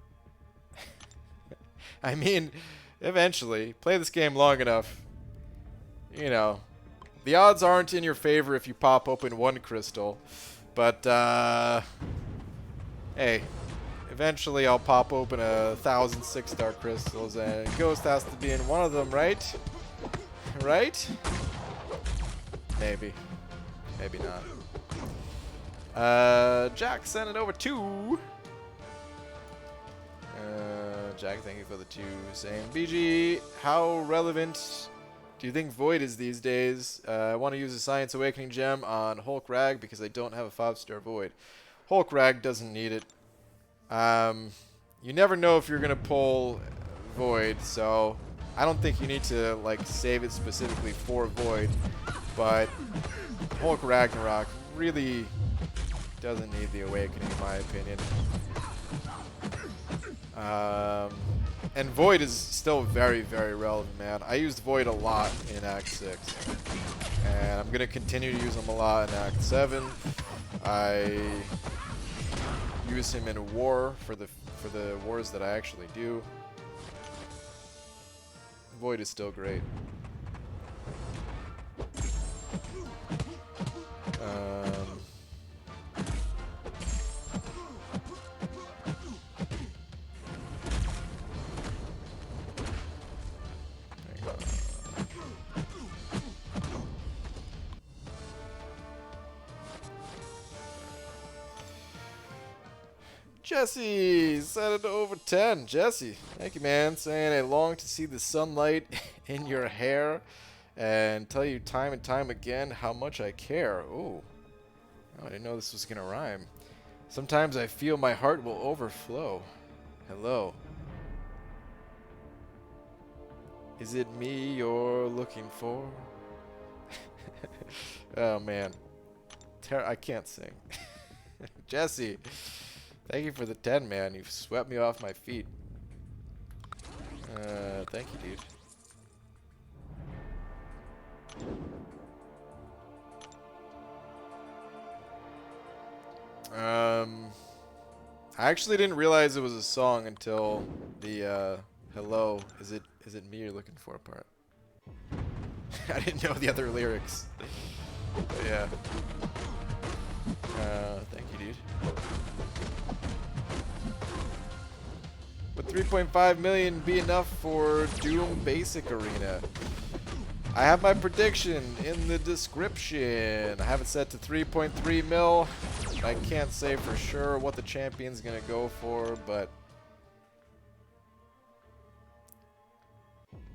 I mean, eventually. Play this game long enough. You know, the odds aren't in your favor if you pop open 1 crystal. But, hey, eventually I'll pop open 1,000 6-star crystals, and ghost has to be in one of them, right? Right? Maybe. Maybe not. Jack sent it over 2. Jack, thank you for the 2. Saying, BG, how relevant do you think Void is these days? I want to use a Science Awakening gem on Hulk Rag because I don't have a 5-star Void. Hulk Rag doesn't need it. You never know if you're gonna pull Void, so I don't think you need to like save it specifically for Void. But Hulk Ragnarok really doesn't need the Awakening, in my opinion. And Void is still very, very relevant, man. I used Void a lot in Act 6. And I'm going to continue to use him a lot in Act 7. I use him in War for the wars that I actually do. Void is still great. Jesse sent it over 10. Jesse, thank you, man. Saying I long to see the sunlight in your hair and tell you time and time again how much I care. Ooh. Oh, I didn't know this was going to rhyme. Sometimes I feel my heart will overflow. Hello. Is it me you're looking for? Oh, man. I can't sing. Jesse. Thank you for the 10, man. You've swept me off my feet. Thank you, dude. I actually didn't realize it was a song until the hello, is it me you're looking for part. I didn't know the other lyrics. But yeah. Thank you, dude. But 3.5 million be enough for Doom Basic Arena? I have my prediction in the description. I have it set to 3.3 mil. I can't say for sure what the champion's gonna go for, but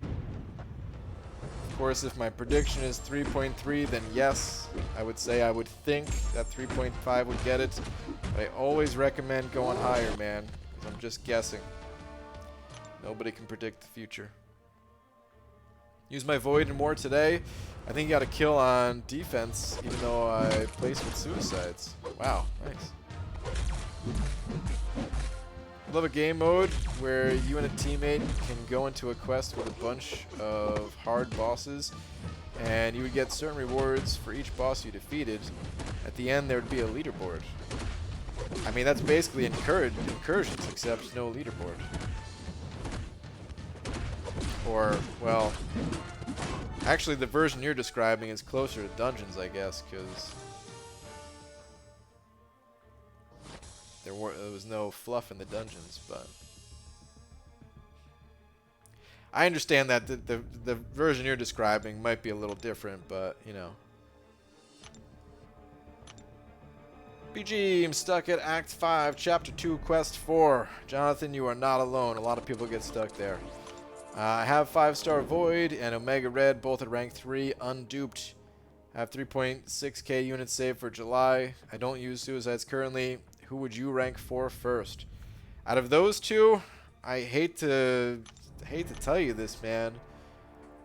of course, if my prediction is 3.3, then yes, I would say I would think that 3.5 would get it. But I always recommend going higher, man, because I'm just guessing. Nobody can predict the future. Use my Void and more today. I think you got a kill on defense, even though I placed with suicides. Wow, nice. Love a game mode where you and a teammate can go into a quest with a bunch of hard bosses, and you would get certain rewards for each boss you defeated. At the end, there would be a leaderboard. I mean, that's basically incursions, except no leaderboard. Or, well, actually the version you're describing is closer to dungeons, I guess, because there was no fluff in the dungeons, but I understand that the version you're describing might be a little different, but, you know. BG, I'm stuck at Act 5, Chapter 2, Quest 4. Jonathan, you are not alone. A lot of people get stuck there. I have 5-star Void and Omega Red, both at rank 3, unduped. I have 3.6k units saved for July. I don't use suicides currently. Who would you rank for first? Out of those two, I hate to tell you this, man.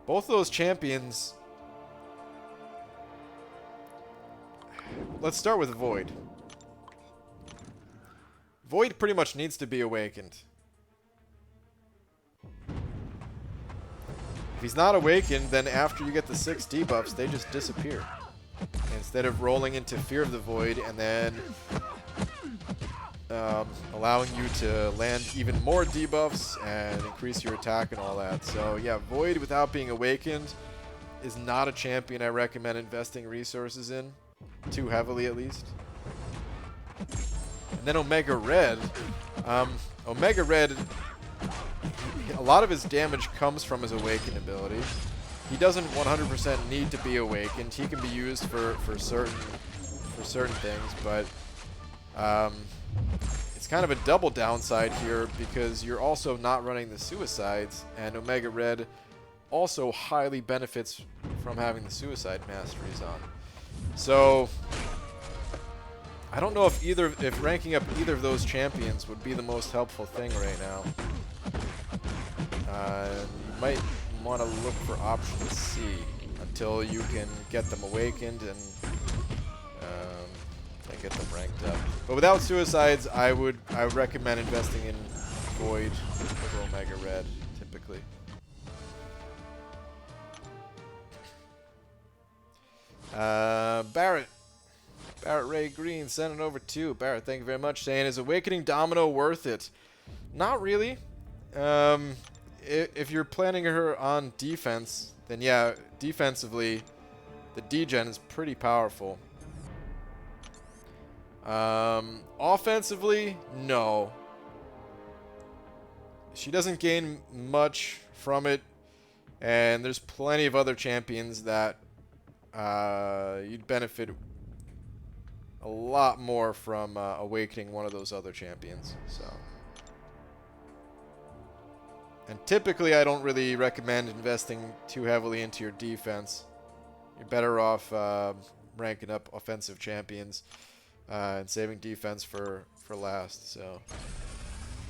Both of those champions. Let's start with Void. Void pretty much needs to be awakened. If he's not awakened, then after you get the 6 debuffs, they just disappear. Instead of rolling into Fear of the Void and then allowing you to land even more debuffs and increase your attack and all that. So yeah, Void without being awakened is not a champion I recommend investing resources in. Too heavily, at least. And then Omega Red. Omega Red, a lot of his damage comes from his Awaken ability. He doesn't 100% need to be awakened. He can be used for certain things, but it's kind of a double downside here because you're also not running the suicides, and Omega Red also highly benefits from having the suicide masteries on. So I don't know if ranking up either of those champions would be the most helpful thing right now. You might want to look for option C until you can get them awakened and get them ranked up. But without suicides, I would recommend investing in Void over Omega Red typically. Barrett Ray Green sent it over to Barrett. Thank you very much. Saying, is Awakening Domino worth it? Not really. If you're planning her on defense, then yeah, defensively, the degen is pretty powerful. Offensively, no. She doesn't gain much from it, and there's plenty of other champions that you'd benefit a lot more from awakening one of those other champions. So, and typically I don't really recommend investing too heavily into your defense. You're better off ranking up offensive champions and saving defense for last. So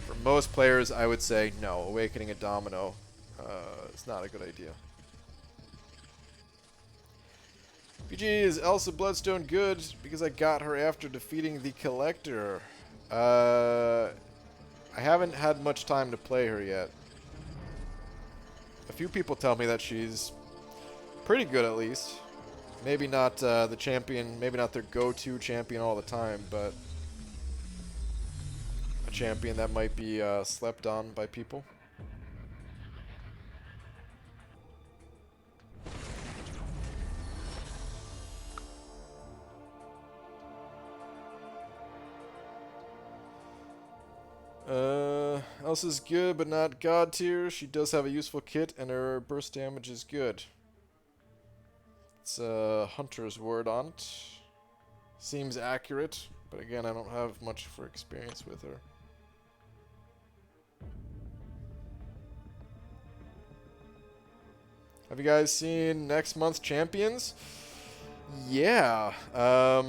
for most players, I would say no, awakening a Domino is not a good idea. BG, is Elsa Bloodstone good? Because I got her after defeating the Collector. I haven't had much time to play her yet. A few people tell me that she's pretty good at least. Maybe not the champion, maybe not their go-to champion all the time, but a champion that might be slept on by people. Elsa's good, but not god tier. She does have a useful kit, and her burst damage is good. It's a hunter's word on it. Seems accurate, but again, I don't have much for experience with her. Have you guys seen next month's champions? Yeah. I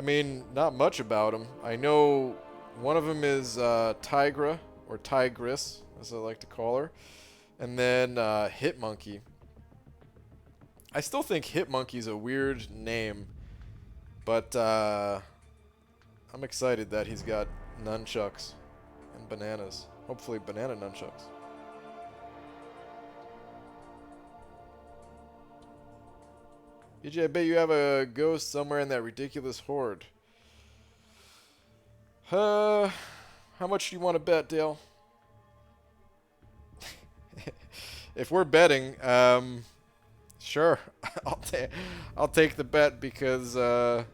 mean, not much about them. I know one of them is Tigra, or Tigress, as I like to call her. And then Hitmonkey. I still think Hitmonkey's a weird name. But I'm excited that he's got nunchucks and bananas. Hopefully banana nunchucks. BJ, I bet you have a ghost somewhere in that ridiculous horde. How much do you want to bet, Dale? If we're betting, sure. I'll take the bet because I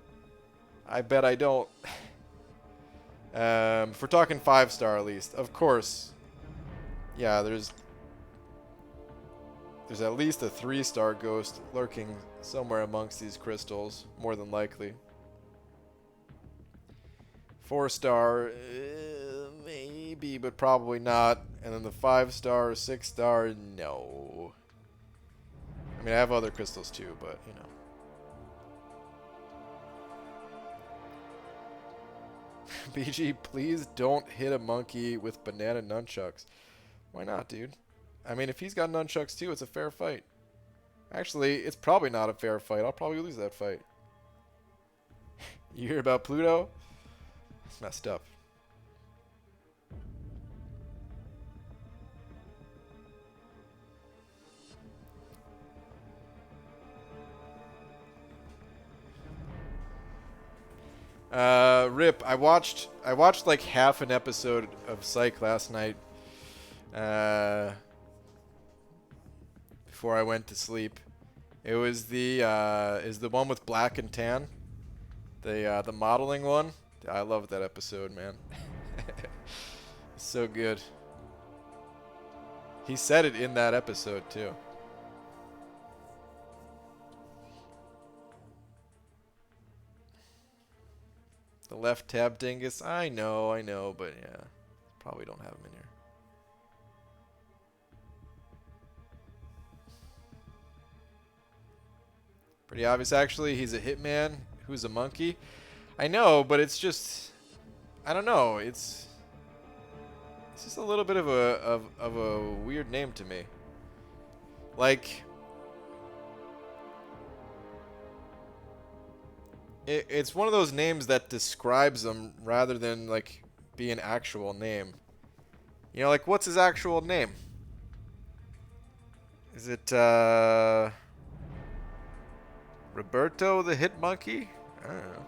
bet I don't. If we're talking 5-star at least, of course. Yeah, there's at least a 3-star ghost lurking somewhere amongst these crystals, more than likely. 4-star, maybe, but probably not. And then the 5-star, 6-star, no. I mean, I have other crystals too, but, you know. BG, please don't hit a monkey with banana nunchucks. Why not, dude? I mean, if he's got nunchucks too, it's a fair fight. Actually, it's probably not a fair fight. I'll probably lose that fight. You hear about Pluto? It's messed up. Rip, I watched like half an episode of Psych last night. Before I went to sleep. It was the one with black and tan. The modeling one. I love that episode, man. It's so good. He said it in that episode too. The left tab dingus. I know, but yeah. Probably don't have him in here. Pretty obvious, actually. He's a hitman who's a monkey. I know, but it's just, I don't know. It's just a little bit of a weird name to me. Like, it's one of those names that describes them rather than like be an actual name. You know, like, what's his actual name? Is it Roberto the Hit Monkey? I don't know.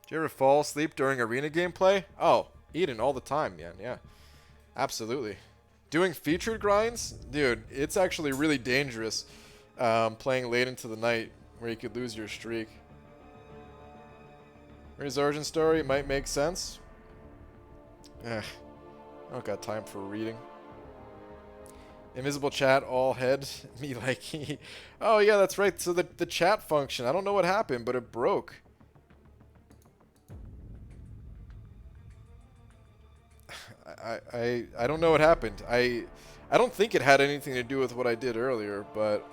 Do you ever fall asleep during arena gameplay? Oh, Eden, all the time, man. Yeah, absolutely. Doing featured grinds? Dude, it's actually really dangerous playing late into the night where you could lose your streak. His origin story might make sense. I don't got time for reading. Invisible chat, all head. Me like, oh yeah, that's right. So the chat function, I don't know what happened, but it broke. I don't know what happened. I don't think it had anything to do with what I did earlier, but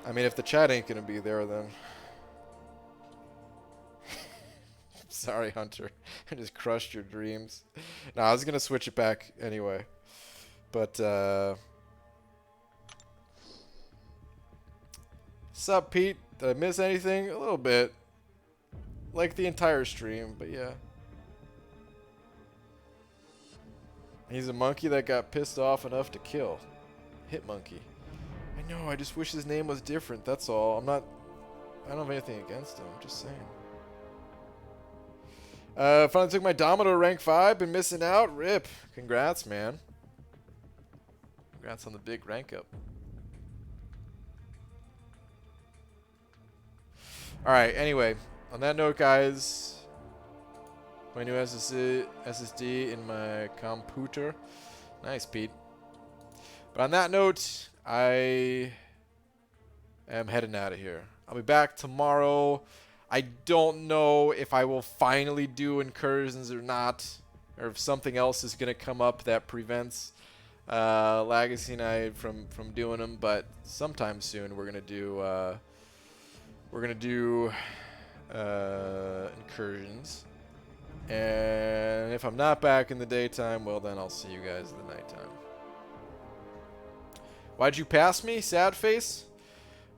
I mean, if the chat ain't gonna be there, then sorry, Hunter. I just crushed your dreams. No, I was gonna switch it back anyway, but sup, Pete? Did I miss anything? A little bit, like the entire stream, but yeah. He's a monkey that got pissed off enough to kill. Hit monkey. I know, I just wish his name was different, that's all. I don't have anything against him, I'm just saying. Finally took my Domino to rank 5. Been missing out. Rip. Congrats, man. Congrats on the big rank up. Alright, anyway. On that note, guys. My new SSD in my computer. Nice, Pete. But on that note, I am heading out of here. I'll be back tomorrow. I don't know if I will finally do incursions or not, or if something else is going to come up that prevents Legacy and I from doing them. But sometime soon we're going to do incursions. And if I'm not back in the daytime, well then I'll see you guys in the nighttime. Why'd you pass me, sad face?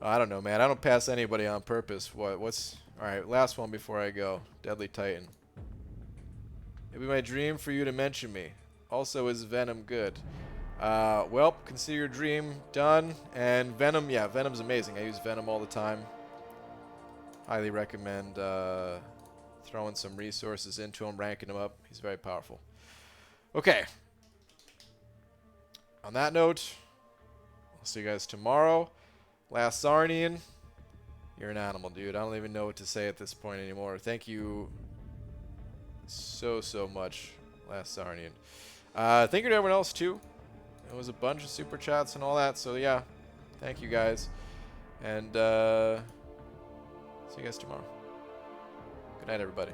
Oh, I don't know, man. I don't pass anybody on purpose. What's... Alright, last one before I go. Deadly Titan. It'd be my dream for you to mention me. Also, is Venom good? Well, consider your dream done. And Venom, yeah, Venom's amazing. I use Venom all the time. Highly recommend throwing some resources into him, ranking him up. He's very powerful. Okay. On that note, I'll see you guys tomorrow. Last Sarnian, you're an animal, dude. I don't even know what to say at this point anymore. Thank you so much, Last Sarnian. Thank you to everyone else, too. It was a bunch of super chats and all that, so yeah. Thank you, guys. And see you guys tomorrow. Good night, everybody.